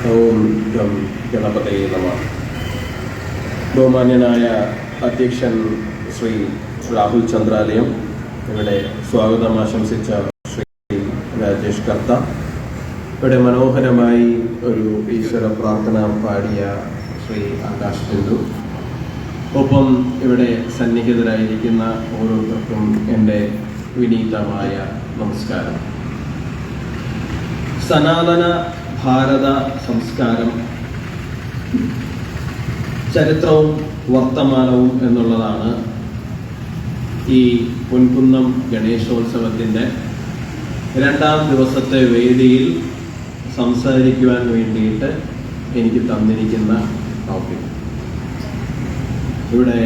ഓം gum ഗണപതയേ നമഃ. ബഹുമാന്യനായ അധ്യക്ഷൻ ശ്രീ രാഹുൽ ചന്ദ്രാലയം, ഇവിടെ സ്വാഗതം ആശംസിച്ച ശ്രീ രാജേഷ് കർത്ത, ഇവിടെ മനോഹരമായി ഒരു ഈശ്വര പ്രാർത്ഥന പാടിയ ശ്രീ ആകാശ് ബിന്ദു, ഒപ്പം ഇവിടെ സന്നിഹിതരായിരിക്കുന്ന ഓരോരുത്തർക്കും എൻ്റെ വിനീതമായ നമസ്കാരം. സനാതന ഭാരത സംസ്കാരം, ചരിത്രവും വർത്തമാനവും എന്നുള്ളതാണ് ഈ പൊൻകുന്നം ഗണേശോത്സവത്തിൻ്റെ 2ാം ദിവസത്തെ വേദിയിൽ സംസാരിക്കുവാൻ വേണ്ടിയിട്ട് എനിക്ക് തന്നിരിക്കുന്ന ടോപ്പിക്. ഇവിടെ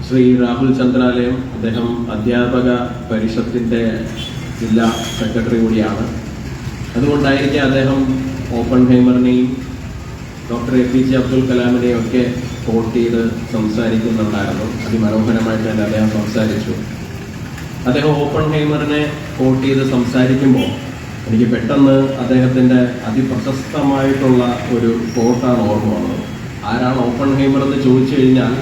ശ്രീ രാഹുൽ ചന്ദ്രാലയം, അദ്ദേഹം അധ്യാപക പരിഷത്തിൻ്റെ ജില്ലാ സെക്രട്ടറി കൂടിയാണ്. അതുകൊണ്ടായിരിക്കും അദ്ദേഹം ഓപ്പൺഹൈമറിനെയും ഡോക്ടർ APJ അബ്ദുൽ കലാമിനെയും ഒക്കെ കോട്ട് ചെയ്ത് സംസാരിക്കുന്നുണ്ടായിരുന്നു. അതിമനോഹരമായിട്ട് തന്നെ അദ്ദേഹം സംസാരിച്ചു. അദ്ദേഹം ഓപ്പൺഹൈമറിനെ കോട്ട് ചെയ്ത് സംസാരിക്കുമ്പോൾ എനിക്ക് പെട്ടെന്ന് അദ്ദേഹത്തിൻ്റെ അതിപ്രശസ്തമായിട്ടുള്ള ഒരു കോട്ടാണ് ഓർമ്മ വന്നത്. ആരാണ് ഓപ്പൺഹൈമർ എന്ന് ചോദിച്ചു കഴിഞ്ഞാൽ,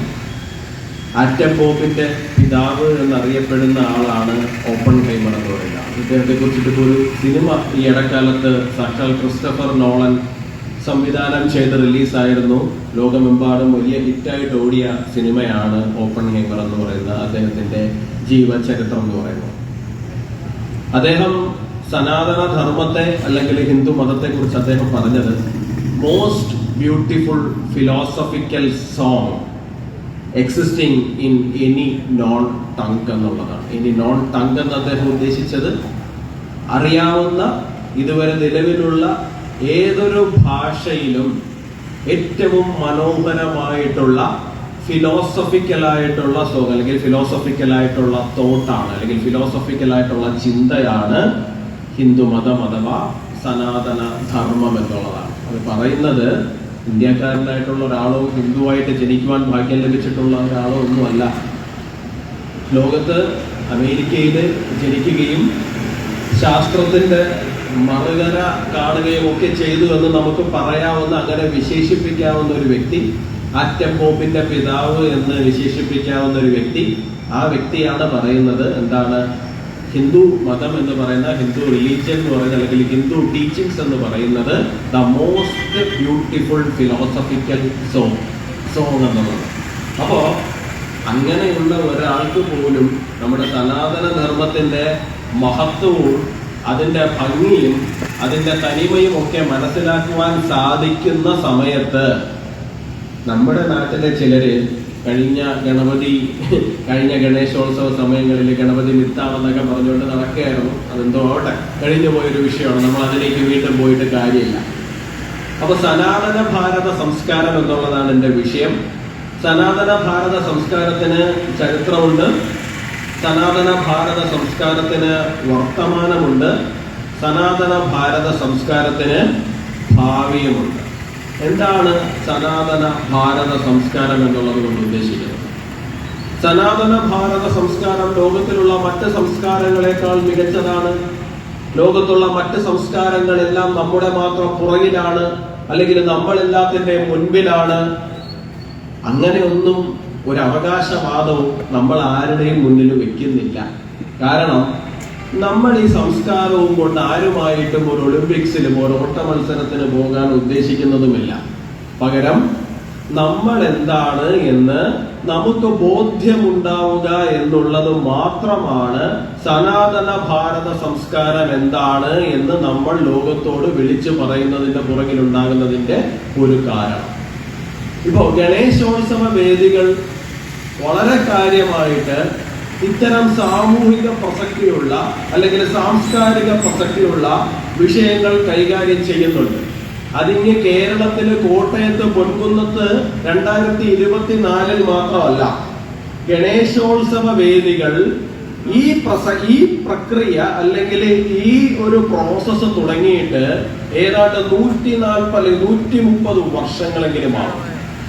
ആറ്റം ബോംബിന്റെ പിതാവ് എന്നറിയപ്പെടുന്ന ആളാണ് ഓപ്പൺഹൈമർ എന്ന് പറയുന്നത്. ഇദ്ദേഹത്തെ കുറിച്ചിട്ട് ഒരു സിനിമ ഈ ഇടക്കാലത്ത് സാക്ഷാൽ ക്രിസ്റ്റഫർ നോളൻ സംവിധാനം ചെയ്ത് റിലീസായിരുന്നു. ലോകമെമ്പാടും വലിയ ഹിറ്റായിട്ട് ഓടിയ സിനിമയാണ് ഓപ്പൺഹൈമർ എന്ന് പറയുന്ന അദ്ദേഹത്തിന്റെ ജീവചരിത്രം എന്ന് പറയുന്നത്. അദ്ദേഹം സനാതന ധർമ്മത്തെ അല്ലെങ്കിൽ ഹിന്ദു മതത്തെ കുറിച്ച് അദ്ദേഹം പറഞ്ഞത്, most beautiful philosophical song existing in any non tongue എന്നുള്ളതാണ്. ഇനി നോൺ ടങ് എന്ന് അദ്ദേഹം ഉദ്ദേശിച്ചത് അറിയാവുന്ന ഇതുവരെ നിലവിലുള്ള ഏതൊരു ഭാഷയിലും ഏറ്റവും മനോഹരമായിട്ടുള്ള ഫിലോസഫിക്കലായിട്ടുള്ള സോങ് അല്ലെങ്കിൽ ഫിലോസഫിക്കലായിട്ടുള്ള തോട്ടാണ് അല്ലെങ്കിൽ ഫിലോസഫിക്കലായിട്ടുള്ള ചിന്തയാണ് ഹിന്ദു മതം അഥവാ സനാതന ധർമ്മം എന്നുള്ളതാണ്. അത് പറയുന്നത് ഇന്ത്യക്കാരനായിട്ടുള്ള ഒരാളോ ഹിന്ദുവായിട്ട് ജനിക്കുവാൻ ഭാഗ്യം ലഭിച്ചിട്ടുള്ള ഒരാളോ ഒന്നുമല്ല. ലോകത്ത് അമേരിക്കയിൽ ജനിക്കുകയും ശാസ്ത്രത്തിന്റെ മറുകര കാണുകയും ഒക്കെ ചെയ്തു എന്ന് നമുക്ക് പറയാവുന്ന, അങ്ങനെ വിശേഷിപ്പിക്കാവുന്ന ഒരു വ്യക്തി, ആറ്റം ബോംബിന്റെ പിതാവ് എന്ന് വിശേഷിപ്പിക്കാവുന്ന ഒരു വ്യക്തി, ആ വ്യക്തിയാണ് പറയുന്നത് എന്താണ്, ഹിന്ദു മതം എന്ന് പറയുന്ന, ഹിന്ദു റിലീജിയൻ എന്ന് പറയുന്നത്, അല്ലെങ്കിൽ ഹിന്ദു ടീച്ചിങ്സ് എന്ന് പറയുന്നത് the most beautiful philosophical song എന്നുള്ളത്. അപ്പോ അങ്ങനെയുള്ള ഒരാൾക്ക് പോലും നമ്മുടെ സനാതന ധർമ്മത്തിന്റെ മഹത്വവും അതിന്റെ ഭംഗിയും അതിന്റെ തനിമയും ഒക്കെ മനസ്സിലാക്കുവാൻ സാധിക്കുന്ന സമയത്ത് നമ്മുടെ നാട്ടിലെ ചിലര് കഴിഞ്ഞ ഗണേശോത്സവ സമയങ്ങളിൽ ഗണപതി മിത്താണെന്നൊക്കെ പറഞ്ഞുകൊണ്ട് നടക്കുകയായിരുന്നു. അതെന്തോ ആവട്ടെ, കഴിഞ്ഞു പോയൊരു വിഷയമാണ്. നമ്മൾ അതിലേക്ക് വീണ്ടും പോയിട്ട് കാര്യമില്ല. അപ്പൊ സനാതന ഭാരത സംസ്കാരം എന്നുള്ളതാണ് എൻ്റെ വിഷയം. സനാതന ഭാരത സംസ്കാരത്തിന് ചരിത്രമുണ്ട്, സനാതന ഭാരത സംസ്കാരത്തിന് വർത്തമാനമുണ്ട്, സനാതന ഭാരത സംസ്കാരത്തിന് ഭാവിയുമുണ്ട്. എന്താണ് സനാതന ഭാരത സംസ്കാരം എന്നുള്ളത് കൊണ്ട് ഉദ്ദേശിക്കുന്നത്? സനാതന ഭാരത സംസ്കാരം ലോകത്തിലുള്ള മറ്റ് സംസ്കാരങ്ങളെക്കാൾ മികച്ചതാണ്. ലോകത്തുള്ള മറ്റ് സംസ്കാരങ്ങളെല്ലാം നമ്മുടെ മാത്രം പുറകിലാണ്, അല്ലെങ്കിൽ നമ്മളെല്ലാത്തിന്റെ മുൻപിലാണ്. അങ്ങനെയൊന്നും ഒരു അവകാശവാദവും നമ്മൾ ആരുടെയും മുന്നിൽ വെക്കുന്നില്ല. കാരണം നമ്മൾ ഈ സംസ്കാരവും കൊണ്ട് ആരുമായിട്ടും ഒരു ഒളിമ്പിക്സിലും ഒരു ഓട്ട മത്സരത്തിന് പോകാൻ ഉദ്ദേശിക്കുന്നതുമില്ല. പകരം നമ്മൾ എന്താണ് എന്ന് നമുക്ക് ബോധ്യമുണ്ടാവുക എന്നുള്ളത് മാത്രമാണ് സനാതന ഭാരത സംസ്കാരം എന്താണ് എന്ന് നമ്മൾ ലോകത്തോട് വിളിച്ചു പറയുന്നതിന്റെ പുറകിലുണ്ടാകുന്നതിന്റെ ഒരു കാരണം. ഇപ്പോ ഗണേശോത്സവ വേദികൾ വളരെ കാര്യമായിട്ട് ഇത്തരം സാമൂഹിക പ്രസക്തിയുള്ള അല്ലെങ്കിൽ സാംസ്കാരിക പ്രസക്തിയുള്ള വിഷയങ്ങൾ കൈകാര്യം ചെയ്യുന്നുണ്ട്. അതിന് കേരളത്തില് കോട്ടയത്ത് പൊൻകുന്നത്ത് 2024 മാത്രമല്ല, ഗണേശോത്സവ വേദികൾ ഈ പ്രക്രിയ അല്ലെങ്കിൽ ഈ ഒരു പ്രോസസ്സ് തുടങ്ങിയിട്ട് ഏതാണ്ട് 140 130 വർഷങ്ങളെങ്കിലും ആവും.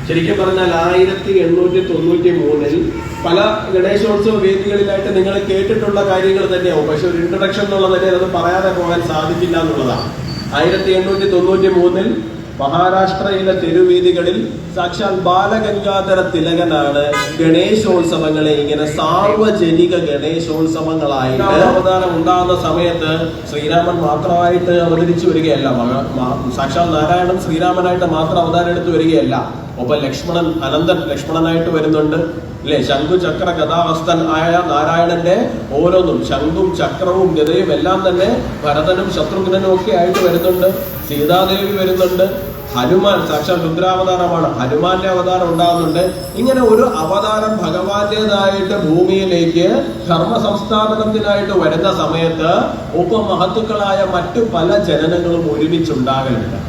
ശരിക്കും പറഞ്ഞാൽ 1893 പല ഗണേശോത്സവ വേദികളിലായിട്ട് നിങ്ങൾ കേട്ടിട്ടുള്ള കാര്യങ്ങൾ തന്നെയാവും. പക്ഷെ ഒരു ഇൻട്രഡക്ഷൻ എന്നുള്ള നിലയിൽ അത് പറയാതെ പോകാൻ സാധിക്കില്ല എന്നുള്ളതാണ്. 1893 മഹാരാഷ്ട്രയിലെ തെരുവീതികളിൽ സാക്ഷാൽ ബാലഗംഗാധര തിലകനാണ് ഗണേശോത്സവങ്ങളെ ഇങ്ങനെ സാർവജനിക ഗണേശോത്സവങ്ങളായിട്ട് അവതാരം ഉണ്ടാകുന്ന സമയത്ത് ശ്രീരാമൻ മാത്രമായിട്ട് അവതരിച്ചു വരികയല്ല, സാക്ഷാൽ നാരായണൻ ശ്രീരാമനായിട്ട് മാത്രം അവതാരം എടുത്തു വരികയല്ല. ഒപ്പം ലക്ഷ്മണൻ, അനന്തൻ ലക്ഷ്മണനായിട്ട് വരുന്നുണ്ട് അല്ലെ. ശംഖു ചക്ര ഗദാവസ്ഥൻ ആയ നാരായണന്റെ ഓരോന്നും ശംഖും ചക്രവും ഗദയും എല്ലാം തന്നെ ഭരതനും ശത്രുഘ്നനും ഒക്കെ ആയിട്ട് വരുന്നുണ്ട്. സീതാദേവി വരുന്നുണ്ട്. ഹനുമാൻ സാക്ഷാൽ രുദ്രാവതാരമാണ്, ഹനുമാന്റെ അവതാരം ഉണ്ടാകുന്നുണ്ട്. ഇങ്ങനെ ഒരു അവതാരം ഭഗവാന്റേതായിട്ട് ഭൂമിയിലേക്ക് ധർമ്മ സംസ്ഥാപനത്തിനായിട്ട് വരുന്ന സമയത്ത് ഉപമഹത്തുക്കളായ മറ്റു പല ജനനങ്ങളും ഒരുമിച്ചുണ്ടാകലുണ്ട്.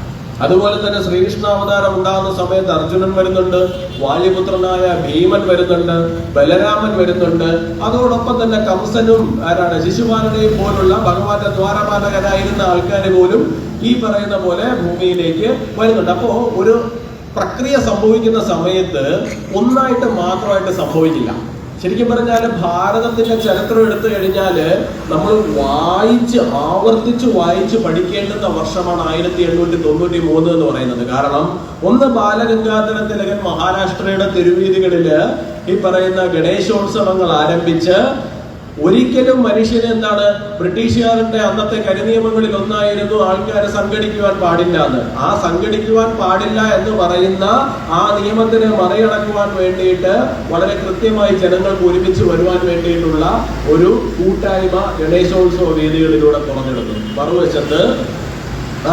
അതുപോലെ തന്നെ ശ്രീകൃഷ്ണാവതാരം ഉണ്ടാകുന്ന സമയത്ത് അർജുനൻ വരുന്നുണ്ട്, വാലിപുത്രനായ ഭീമൻ വരുന്നുണ്ട്, ബലരാമൻ വരുന്നുണ്ട്. അതോടൊപ്പം തന്നെ കംസനും ശിശുപാലനെയും പോലുള്ള ഭഗവാന്റെ ദ്വാരപാലകരായിരുന്ന ആൾക്കാർ പോലും ഈ പറയുന്ന പോലെ ഭൂമിയിലേക്ക് വരുന്നുണ്ട്. അപ്പോ ഒരു പ്രക്രിയ സംഭവിക്കുന്ന സമയത്ത് ഒന്നായിട്ട് മാത്രമായിട്ട് സംഭവിക്കില്ല. ശരിക്കും പറഞ്ഞാൽ ഭാരതത്തിന്റെ ചരിത്രം എടുത്തു കഴിഞ്ഞാൽ നമ്മൾ ആവർത്തിച്ച് വായിച്ച് പഠിക്കേണ്ടുന്ന വർഷമാണ് 1893 എന്ന് പറയുന്നത്. കാരണം ഒന്ന്, ബാലഗംഗാധര തിലകൻ മഹാരാഷ്ട്രയുടെ തെരുവീതികളില് ഈ പറയുന്ന ഗണേശോത്സവങ്ങൾ ആരംഭിച്ച് ഒരിക്കലും മനുഷ്യന് ബ്രിട്ടീഷുകാരുടെ അന്നത്തെ കരിനിയമങ്ങളിൽ ഒന്നായിരുന്നു ആൾക്കാരെ സംഘടിക്കുവാൻ പാടില്ല എന്ന്. ആ സംഘടിക്കുവാൻ പാടില്ല എന്ന് പറയുന്ന ആ നിയമത്തിനെ മറികടക്കുവാൻ വേണ്ടിയിട്ട് വളരെ കൃത്യമായി ജനങ്ങൾക്ക് ഒരുമിച്ച് വരുവാൻ വേണ്ടിയിട്ടുള്ള ഒരു കൂട്ടായ്മ ഗണേശോത്സവ വേദികളിലൂടെ തുറന്നെടുത്തു. മറുവശത്ത്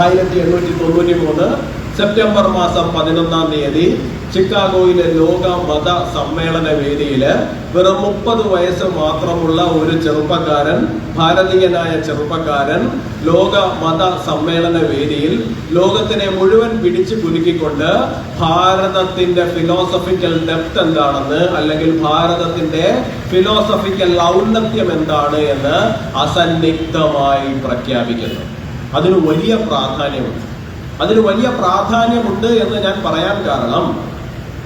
1893 സെപ്റ്റംബർ മാസം 11-ാം തീയതി ചിക്കാഗോയിലെ ലോക മത സമ്മേളന വേദിയില് വെറും 30 വയസ്സ് മാത്രമുള്ള ഒരു ചെറുപ്പക്കാരൻ, ഭാരതീയനായ ചെറുപ്പക്കാരൻ ലോക മത സമ്മേളന വേദിയിൽ ലോകത്തിനെ മുഴുവൻ പിടിച്ചു കുലുക്കിക്കൊണ്ട് ഭാരതത്തിന്റെ ഫിലോസഫിക്കൽ ഡെപ്ത് എന്താണെന്ന്, അല്ലെങ്കിൽ ഭാരതത്തിന്റെ ഫിലോസഫിക്കൽ ഔന്നത്യം എന്താണ് എന്ന് അസന്നിഗ്ധമായി പ്രഖ്യാപിക്കുന്നു. അതിന് വലിയ പ്രാധാന്യമുണ്ട് എന്ന് ഞാൻ പറയാൻ കാരണം,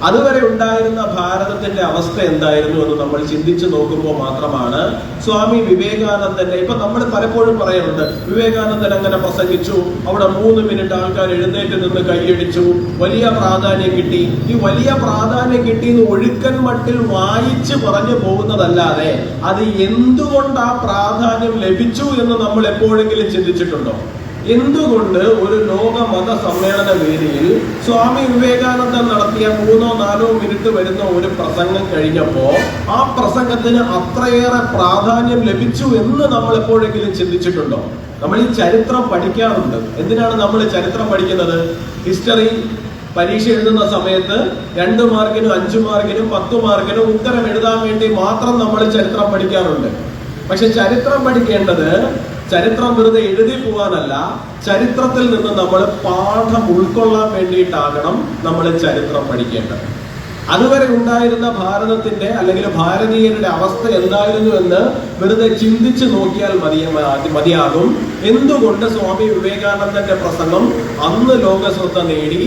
അതുവരെ ഉണ്ടായിരുന്ന ഭാരതത്തിന്റെ അവസ്ഥ എന്തായിരുന്നു എന്ന് നമ്മൾ ചിന്തിച്ചു നോക്കുമ്പോൾ മാത്രമാണ് സ്വാമി വിവേകാനന്ദന്റെ, ഇപ്പൊ നമ്മൾ പലപ്പോഴും പറയുന്നുണ്ട് വിവേകാനന്ദൻ അങ്ങനെ പ്രസംഗിച്ചു, അവിടെ 3 മിനിറ്റ് ആൾക്കാർ എഴുന്നേറ്റ് നിന്ന് കൈയടിച്ചു, വലിയ പ്രാധാന്യം കിട്ടി. ഈ വലിയ പ്രാധാന്യം കിട്ടിയെന്ന് ഒഴുക്കൻ മട്ടിൽ വായിച്ച് പറഞ്ഞു പോകുന്നതല്ലാതെ അത് എന്തുകൊണ്ട് ആ പ്രാധാന്യം ലഭിച്ചു എന്ന് നമ്മൾ എപ്പോഴെങ്കിലും ചിന്തിച്ചിട്ടുണ്ടോ? എന്തുകൊണ്ട് ഒരു ലോക മത സമ്മേളന വേദിയിൽ സ്വാമി വിവേകാനന്ദൻ നടത്തിയ 3-4 മിനിറ്റ് വരുന്ന ഒരു പ്രസംഗം കഴിഞ്ഞപ്പോ ആ പ്രസംഗത്തിന് അത്രയേറെ പ്രാധാന്യം ലഭിച്ചു എന്ന് നമ്മൾ എപ്പോഴെങ്കിലും ചിന്തിച്ചിട്ടുണ്ടോ? നമ്മൾ ഈ ചരിത്രം പഠിക്കാറുണ്ട്. എന്തിനാണ് നമ്മൾ ചരിത്രം പഠിക്കുന്നത്? ഹിസ്റ്ററി പരീക്ഷ എഴുതുന്ന സമയത്ത് 2 മാർക്കിനും 5 മാർക്കിനും 10 മാർക്കിനും ഉത്തരം എഴുതാൻ വേണ്ടി മാത്രം നമ്മൾ ചരിത്രം പഠിക്കാറുണ്ട്. പക്ഷെ ചരിത്രം പഠിക്കേണ്ടത് ചരിത്രം വെറുതെ എഴുതി പോകാനല്ല, ചരിത്രത്തിൽ നിന്ന് നമ്മൾ പാഠം ഉൾക്കൊള്ളാൻ വേണ്ടിയിട്ടാകണം നമ്മൾ ചരിത്രം പഠിക്കേണ്ടത്. അതുവരെ ഉണ്ടായിരുന്ന ഭാരതത്തിന്റെ അല്ലെങ്കിൽ ഭാരതീയരുടെ അവസ്ഥ എന്തായിരുന്നു എന്ന് വെറുതെ ചിന്തിച്ചു നോക്കിയാൽ മതിയാകും. എന്തുകൊണ്ട് സ്വാമി വിവേകാനന്ദന്റെ പ്രസംഗം അന്ന് ലോകശ്രദ്ധ നേടി?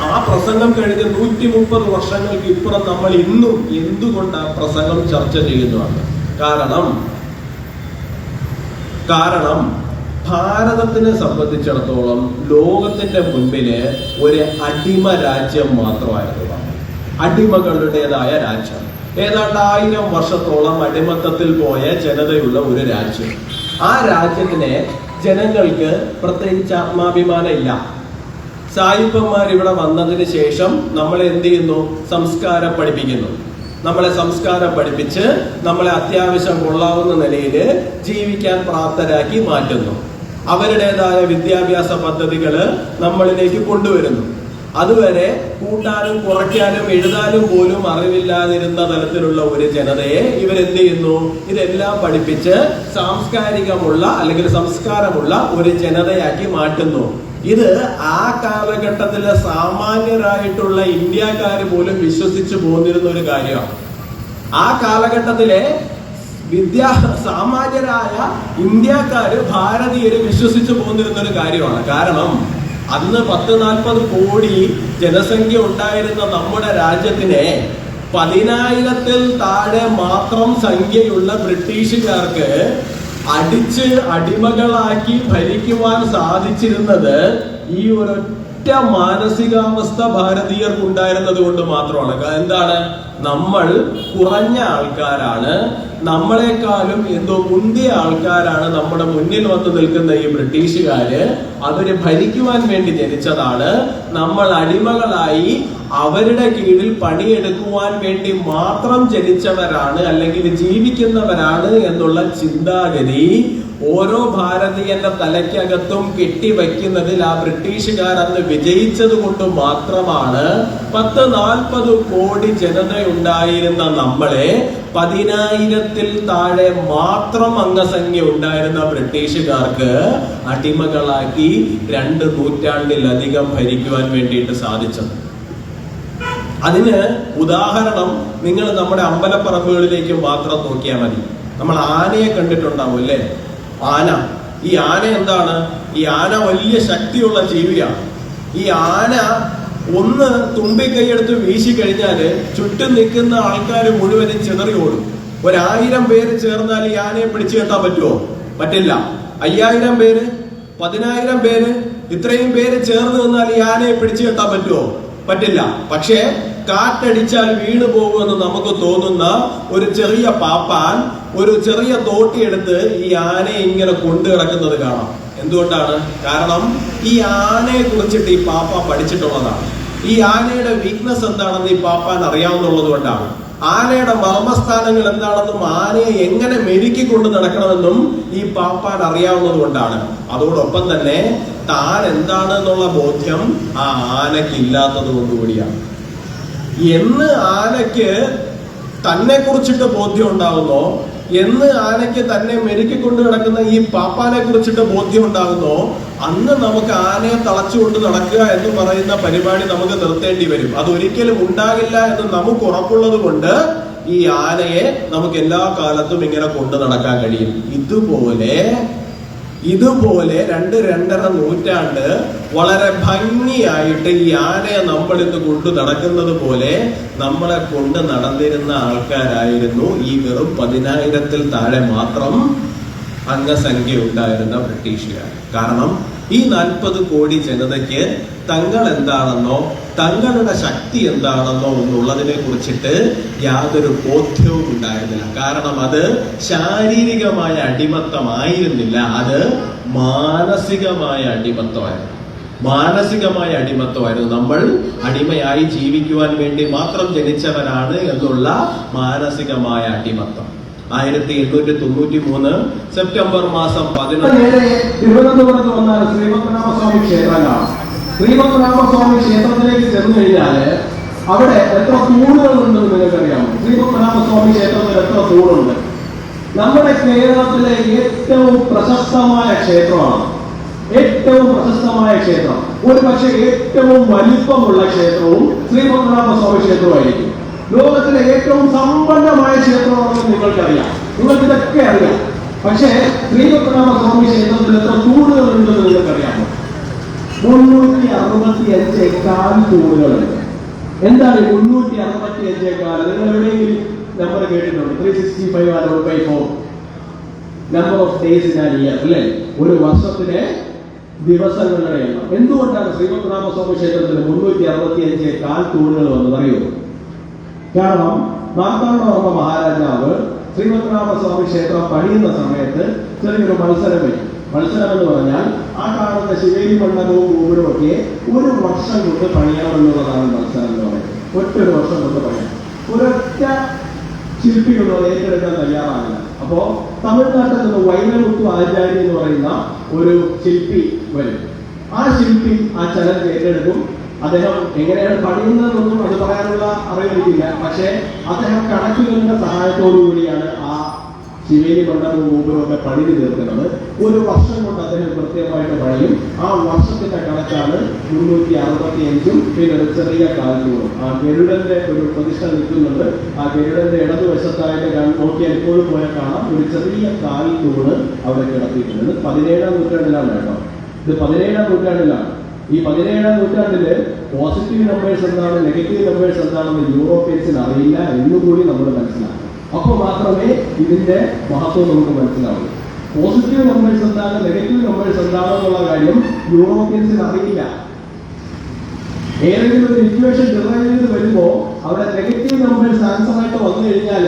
ആ പ്രസംഗം കഴിഞ്ഞ് 130 വർഷങ്ങൾക്ക് ഇപ്പുറം നമ്മൾ ഇന്നും എന്തുകൊണ്ട് ആ പ്രസംഗം ചർച്ച ചെയ്യുന്നതാണ്? കാരണം ഭാരതത്തിനെ സംബന്ധിച്ചിടത്തോളം ലോകത്തിന്റെ മുൻപില് ഒരു അടിമ രാജ്യം മാത്രമായിരുന്നു. അടിമകളുടേതായ രാജ്യം, ഏതാണ്ട് 1000 വർഷത്തോളം അടിമത്തത്തിൽ പോയ ജനതയുള്ള ഒരു രാജ്യം. ആ രാജ്യത്തിനെ ജനങ്ങൾക്ക് പ്രത്യേകിച്ച് ആത്മാഭിമാനം ഇല്ല. സായിപ്പന്മാർ ഇവിടെ വന്നതിന് ശേഷം നമ്മളെ എന്ത് ചെയ്യുന്നു? സംസ്കാരം പഠിപ്പിക്കുന്നു. നമ്മളെ സംസ്കാരം പഠിപ്പിച്ച് നമ്മളെ അത്യാവശ്യം കൊള്ളാവുന്ന നിലയിൽ ജീവിക്കാൻ പ്രാപ്തരാക്കി മാറ്റുന്നു. അവരുടേതായ വിദ്യാഭ്യാസ പദ്ധതികൾ നമ്മളിലേക്ക് കൊണ്ടുവരുന്നു. അതുവരെ കൂട്ടാനും കുറയ്ക്കാനും എഴുതാനും പോലും അറിവില്ലാതിരുന്ന തലത്തിലുള്ള ഒരു ജനതയെ ഇവരെന്ത് ചെയ്യുന്നു? ഇതെല്ലാം പഠിപ്പിച്ച് സാംസ്കാരികമുള്ള അല്ലെങ്കിൽ സംസ്കാരമുള്ള ഒരു ജനതയാക്കി മാറ്റുന്നു. ഇത് ആ കാലഘട്ടത്തിലെ സാമാന്യരായിട്ടുള്ള ഇന്ത്യക്കാർ പോലും വിശ്വസിച്ചു പോന്നിരുന്ന ഒരു കാര്യമാണ്. ആ കാലഘട്ടത്തിലെ സാമാന്യരായ ഇന്ത്യക്കാര് ഭാരതീയര് വിശ്വസിച്ചു പോന്നിരുന്ന ഒരു കാര്യമാണ്. കാരണം അന്ന് 10-40 കോടി ജനസംഖ്യ ഉണ്ടായിരുന്ന നമ്മുടെ രാജ്യത്തിനെ 10,000-ൽ താഴെ മാത്രം സംഖ്യയുള്ള ബ്രിട്ടീഷുകാർക്ക് അടിച്ച് അടിമകളാക്കി ഭരിക്കുവാൻ സാധിച്ചിരുന്നത് ഈ ഒരൊറ്റ മാനസികാവസ്ഥ ഭാരതീയർക്ക് ഉണ്ടായിരുന്നത് കൊണ്ട് മാത്രമാണ്. എന്താണ്? നമ്മൾ കുറഞ്ഞ ആൾക്കാരാണ്, നമ്മളെക്കാളും എന്തോ മുന്തിയ ആൾക്കാരാണ് നമ്മുടെ മുന്നിൽ വന്ന് നിൽക്കുന്ന ഈ ബ്രിട്ടീഷുകാര്. അവര് ഭരിക്കുവാൻ വേണ്ടി ജനിച്ചതാണ്, നമ്മൾ അടിമകളായി അവരുടെ കീഴിൽ പണിയെടുക്കുവാൻ വേണ്ടി മാത്രം ജനിച്ചവരാണ് അല്ലെങ്കിൽ ജീവിക്കുന്നവരാണ് എന്നുള്ള ചിന്താഗതി ഓരോ ഭാരതീയന്റെ തലയ്ക്കകത്തും കെട്ടിവെക്കുന്നതിൽ ആ ബ്രിട്ടീഷുകാർ അന്ന് വിജയിച്ചത് കൊണ്ട് മാത്രമാണ് 40 കോടി ജനതയുണ്ടായിരുന്ന നമ്മളെ 10,000-ൽ താഴെ മാത്രം അംഗസംഖ്യ ഉണ്ടായിരുന്ന ബ്രിട്ടീഷുകാർക്ക് അടിമകളാക്കി 2 നൂറ്റാണ്ടിലധികം ഭരിക്കുവാൻ വേണ്ടിയിട്ട് സാധിച്ചത്. അതിന് ഉദാഹരണം നിങ്ങൾ നമ്മുടെ അമ്പലപ്പറമ്പുകളിലേക്ക് മാത്രം നോക്കിയാൽ മതി. നമ്മൾ ആനയെ കണ്ടിട്ടുണ്ടാവും അല്ലേ? ആന. ഈ ആന എന്താണ്? ഈ ആന വലിയ ശക്തിയുള്ള ജീവിയാണ്. ഈ ആന ഒന്ന് തുമ്പിക്കൈയെടുത്ത് വീശി കഴിഞ്ഞാല് ചുറ്റും നിൽക്കുന്ന ആൾക്കാർ മുഴുവനും ചിതറി ഓടും. 1000 പേര് ചേർന്നാൽ ഈ ആനയെ പിടിച്ചു കെട്ടാൻ പറ്റുമോ? പറ്റില്ല. 5000 പേര്, 10,000 പേര്, ഇത്രയും പേര് ചേർന്ന് നിന്നാൽ ഈ ആനയെ പിടിച്ചു കെട്ടാൻ പറ്റുമോ? പറ്റില്ല. പക്ഷേ കാറ്റടിച്ചാൽ വീണു പോകുമെന്ന് നമുക്ക് തോന്നുന്ന ഒരു ചെറിയ പാപ്പാൻ ഒരു ചെറിയ തോട്ടിയെടുത്ത് ഈ ആനയെ ഇങ്ങനെ കൊണ്ടു കിടക്കുന്നത് കാണാം. എന്തുകൊണ്ടാണ്? കാരണം ഈ ആനയെ കുറിച്ചിട്ട് ഈ പാപ്പാൻ പഠിച്ചിട്ടുള്ളതാണ്. ഈ ആനയുടെ വീക്ക്നെസ് എന്താണെന്ന് ഈ പാപ്പാൻ അറിയാവുന്നുള്ളത് കൊണ്ടാണ്. ആനയുടെ മർമ്മസ്ഥാനങ്ങൾ എന്താണെന്നും ആനയെ എങ്ങനെ മെരുക്കിക്കൊണ്ട് നടക്കണമെന്നും ഈ പാപ്പാൻ അറിയാവുന്നത് കൊണ്ടാണ്. അതോടൊപ്പം തന്നെ താൻ എന്താണ് എന്നുള്ള ബോധ്യം ആ ആനയ്ക്ക് ഇല്ലാത്തത് കൊണ്ടുകൂടിയാണ്. എന്ന് ആനയ്ക്ക് തന്നെ കുറിച്ചിട്ട് ബോധ്യം ഉണ്ടാകുന്നോ, എന്ന് ആനയ്ക്ക് തന്നെ മെരുക്കിക്കൊണ്ട് കിടക്കുന്ന ഈ പാപ്പാനെ കുറിച്ചിട്ട് ബോധ്യം ഉണ്ടാകുന്നോ, അന്ന് നമുക്ക് ആനയെ തളച്ചുകൊണ്ട് നടക്കുക എന്ന് പറയുന്ന പരിപാടി നമുക്ക് നിർത്തേണ്ടി വരും. അതൊരിക്കലും ഉണ്ടാകില്ല എന്ന് നമുക്ക് ഉറപ്പുള്ളത് കൊണ്ട് ഈ ആനയെ നമുക്ക് എല്ലാ കാലത്തും ഇങ്ങനെ കൊണ്ടു നടക്കാൻ കഴിയും. ഇതുപോലെ 2-2.5 നൂറ്റാണ്ട് വളരെ ഭംഗിയായിട്ട് ഈ ആനയെ നമ്മൾ ഇന്ന് കൊണ്ടു നടക്കുന്നത് പോലെ നമ്മളെ കൊണ്ട് നടന്നിരുന്ന ആൾക്കാരായിരുന്നു ഈ വെറും 10,000-ൽ താഴെ മാത്രം അംഗസംഖ്യ ഉണ്ടായിരുന്ന ബ്രിട്ടീഷുകാർ. കാരണം ഈ 40 കോടി ജനതയ്ക്ക് തങ്ങൾ എന്താണെന്നോ തങ്ങളുടെ ശക്തി എന്താണെന്നോ എന്നുള്ളതിനെ കുറിച്ചിട്ട് യാതൊരു ബോധ്യവും ഉണ്ടായിരുന്നില്ല. കാരണം അത് ശാരീരികമായ അടിമത്തമായിരുന്നില്ല, അത് മാനസികമായ അടിമത്തമായിരുന്നു. നമ്മൾ അടിമയായി ജീവിക്കുവാൻ വേണ്ടി മാത്രം ജനിച്ചവരാണ് എന്നുള്ള മാനസികമായ അടിമത്തം. 1893 സെപ്റ്റംബർ മാസം 11 തിരുവനന്തപുരത്ത് വന്നാൽ ശ്രീപത്മനാഭസ്വാമി ക്ഷേത്രങ്ങളാണ്. ശ്രീപത്മനാഭസ്വാമി ക്ഷേത്രത്തിലേക്ക് ചെന്നു കഴിഞ്ഞാല് അവിടെ എത്ര തൂണുകളുണ്ടെന്ന് നിങ്ങൾക്കറിയാമോ? ശ്രീപത്മനാഭസ്വാമി ക്ഷേത്രത്തിൽ എത്ര തൂണുണ്ട്? നമ്മുടെ കേരളത്തിലെ ഏറ്റവും പ്രശസ്തമായ ക്ഷേത്രമാണ്. ഒരു പക്ഷേ ഏറ്റവും വലിപ്പമുള്ള ക്ഷേത്രവും ശ്രീപത്മനാഭസ്വാമി ക്ഷേത്രമായിരിക്കും. ലോകത്തിലെ ഏറ്റവും സമ്പന്നമായ ക്ഷേത്രമാണെന്ന് നിങ്ങൾക്കറിയാം, നിങ്ങൾക്ക് ഇതൊക്കെ അറിയാം. പക്ഷേ ശ്രീപത്മനാഭസ്വാമി ക്ഷേത്രത്തിൽ എത്ര തൂണുകൾ ഉണ്ടെന്ന് നിങ്ങൾക്കറിയാമോ? 365 തൂണുകളുണ്ട്. എന്താണ് 365? നിങ്ങൾ എവിടെയെങ്കിലും നമ്പർ കേട്ടിട്ടുണ്ടോ? 365/4 number of days in an year അല്ലേ? ഒരു വർഷത്തിലെ ദിവസങ്ങളുടെ എണ്ണം. എന്തുകൊണ്ടാണ് ശ്രീപത്മനാഭസ്വാമി ക്ഷേത്രത്തിൽ 365 തൂണുകൾ വന്നത് അറിയോ? കാരണം മാർത്താണ്ഡവർമ്മ മഹാരാജാവ് ശ്രീപത്മനാഭസ്വാമി ക്ഷേത്രം പണിയുന്ന സമയത്ത് ചെറിയൊരു മത്സരം വരും. മത്സരം എന്ന് പറഞ്ഞാൽ ആ കാണുന്ന ശിവേലി മണ്ഡപവും ഗോപുരവും ഒക്കെ 1 വർഷം കൊണ്ട് പണിയാമെന്നുള്ളതാണ് മത്സരം എന്ന് പറയുന്നത്. ഒറ്റൊരു വർഷം കൊണ്ട് പണിയാം. ഒരൊറ്റ ശില്പികളുള്ളത് ഏറ്റെടുക്കാൻ തയ്യാറാകില്ല. അപ്പോ തമിഴ്നാട്ടിൽ നിന്ന് വൈനമുത്തു ആചാര്യ എന്ന് പറയുന്ന ഒരു ശില്പി വരും. ആ ശില്പി ആ ചലഞ്ച് ഏറ്റെടുക്കും. അദ്ദേഹം എങ്ങനെയാണ് പണിയുന്നതെന്നൊന്നും അത് പറയാനുള്ള അറിവില്ല. പക്ഷേ അദ്ദേഹം കണക്കുകളുടെ സഹായത്തോടു കൂടിയാണ് ആ ശിവേലി മണ്ഡപവും ഗോപുരമൊക്കെ പണിത് തീർക്കുന്നത്. 1 വർഷം കൊണ്ട് അദ്ദേഹം കൃത്യമായിട്ട് പണിയും. ആ വർഷത്തിന്റെ കണക്കാണ് 365. പിന്നെ ഒരു ചെറിയ കാൽത്തൂണും. ആ ഗരുഡന്റെ ഒരു പ്രതിഷ്ഠ നിൽക്കുന്നുണ്ട്. ആ ഗരുഡന്റെ ഇടതുവശത്തായിട്ട് നോക്കിയാൽ ഇപ്പോഴും പോയാൽ കാണാം ഒരു ചെറിയ കാൽത്തൂണ് അവിടെ കിടത്തിയിട്ടുണ്ട്. 17-ാം നൂറ്റാണ്ടിലാണ് കേട്ടോ. ഇത് 17-ാം നൂറ്റാണ്ടിലാണ്. ഈ 17-ാം നൂറ്റാണ്ടില് പോസിറ്റീവ് നമ്പേഴ്സ് എന്താണ്, നെഗറ്റീവ് നമ്പേഴ്സ് എന്താണെന്ന് യൂറോപ്യൻസിന് അറിയില്ല എന്നുകൂടി നമ്മൾ മനസ്സിലാക്കും. അപ്പോൾ മാത്രമേ ഇതിന്റെ മഹത്വം നമുക്ക് മനസ്സിലാവൂ. പോസിറ്റീവ് നമ്പേഴ്സ് എന്താണ്, നെഗറ്റീവ് നമ്പേഴ്സ് എന്താണെന്നുള്ള കാര്യം യൂറോപ്യൻസിന് അറിയില്ല. ഏതെങ്കിലും ഒരു ഇക്വേഷൻ ഡിറൈവ് ചെയ്ത് വരുമ്പോൾ അവിടെ നെഗറ്റീവ് നമ്പേഴ്സ് ആൻസർ ആയിട്ട് വന്നു കഴിഞ്ഞാൽ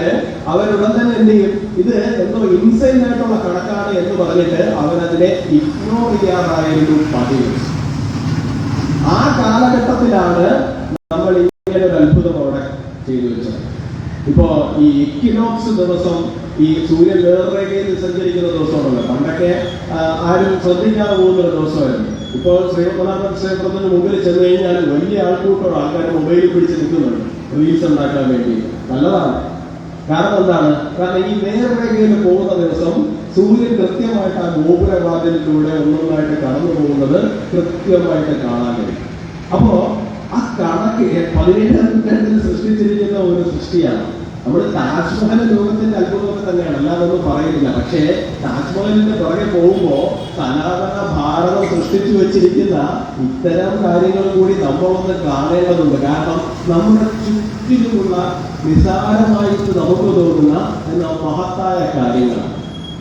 അവരുടൻ തന്നെ എന്ത് ചെയ്യും, ഇത് എന്തോ ഇൻസൈൻ ആയിട്ടുള്ള കണക്കാണ് എന്ന് പറഞ്ഞിട്ട് അവരതിനെ ഇഗ്നോർ ചെയ്യാറായിരുന്നു പതിവ്. ആ കാലഘട്ടത്തിലാണ് നമ്മൾ ഇങ്ങനെ ഒരു അത്ഭുതം അവിടെ ചെയ്തു വെച്ചത്. ഇപ്പോ ഈ ഇക്വിനോക്സ് ദിവസം ഈ സൂര്യൻ നേർരേഖയിൽ സഞ്ചരിക്കുന്ന ദിവസമാണല്ലോ. പണ്ടൊക്കെ ആരും ശ്രദ്ധിക്കാതെ പോകുന്ന ഒരു ദിവസമായിരുന്നു. ഇപ്പോൾ ശ്രീപത്മനാഭ ക്ഷേത്രത്തിന് മുമ്പിൽ ചെന്ന് കഴിഞ്ഞാൽ വലിയ ആൾക്കൂട്ടോട് ആൾക്കാർ മൊബൈലിൽ പിടിച്ച് നിൽക്കുന്നുണ്ട് റീൽസ് ഉണ്ടാക്കാൻ വേണ്ടി. നല്ലതാണ്. കാരണം എന്താണ്? കാരണം ഈ നേർരേഖയിൽ പോകുന്ന ദിവസം സൂര്യൻ കൃത്യമായിട്ട് ആ ഗോപുരവാതിലിലൂടെ ഒന്നൊന്നായിട്ട് കടന്നു പോകുന്നത് കൃത്യമായിട്ട് കാണാൻ കഴിയും. അപ്പോ ആ കണക്ക് 17ാം നൂറ്റാണ്ടിൽ സൃഷ്ടിച്ചിരിക്കുന്ന ഒരു സൃഷ്ടിയാണ്. നമ്മൾ താജ്മഹൽ ലോകത്തിന്റെ അത്ഭുതമൊക്കെ തന്നെയാണ്, അല്ലാതെ ഒന്നും പറയുന്നില്ല. പക്ഷേ താജ്മഹലിന്റെ പുറകെ പോകുമ്പോൾ സനാതന ഭാരതം സൃഷ്ടിച്ചു വെച്ചിരിക്കുന്ന ഇത്തരം കാര്യങ്ങൾ കൂടി നമ്മളൊന്ന് കാണേണ്ടതുണ്ട്. കാരണം നമ്മുടെ ചുറ്റിലുമുള്ള നിസാരമായിട്ട് നമുക്ക് തോന്നുന്ന മഹത്തായ കാര്യങ്ങളാണ്.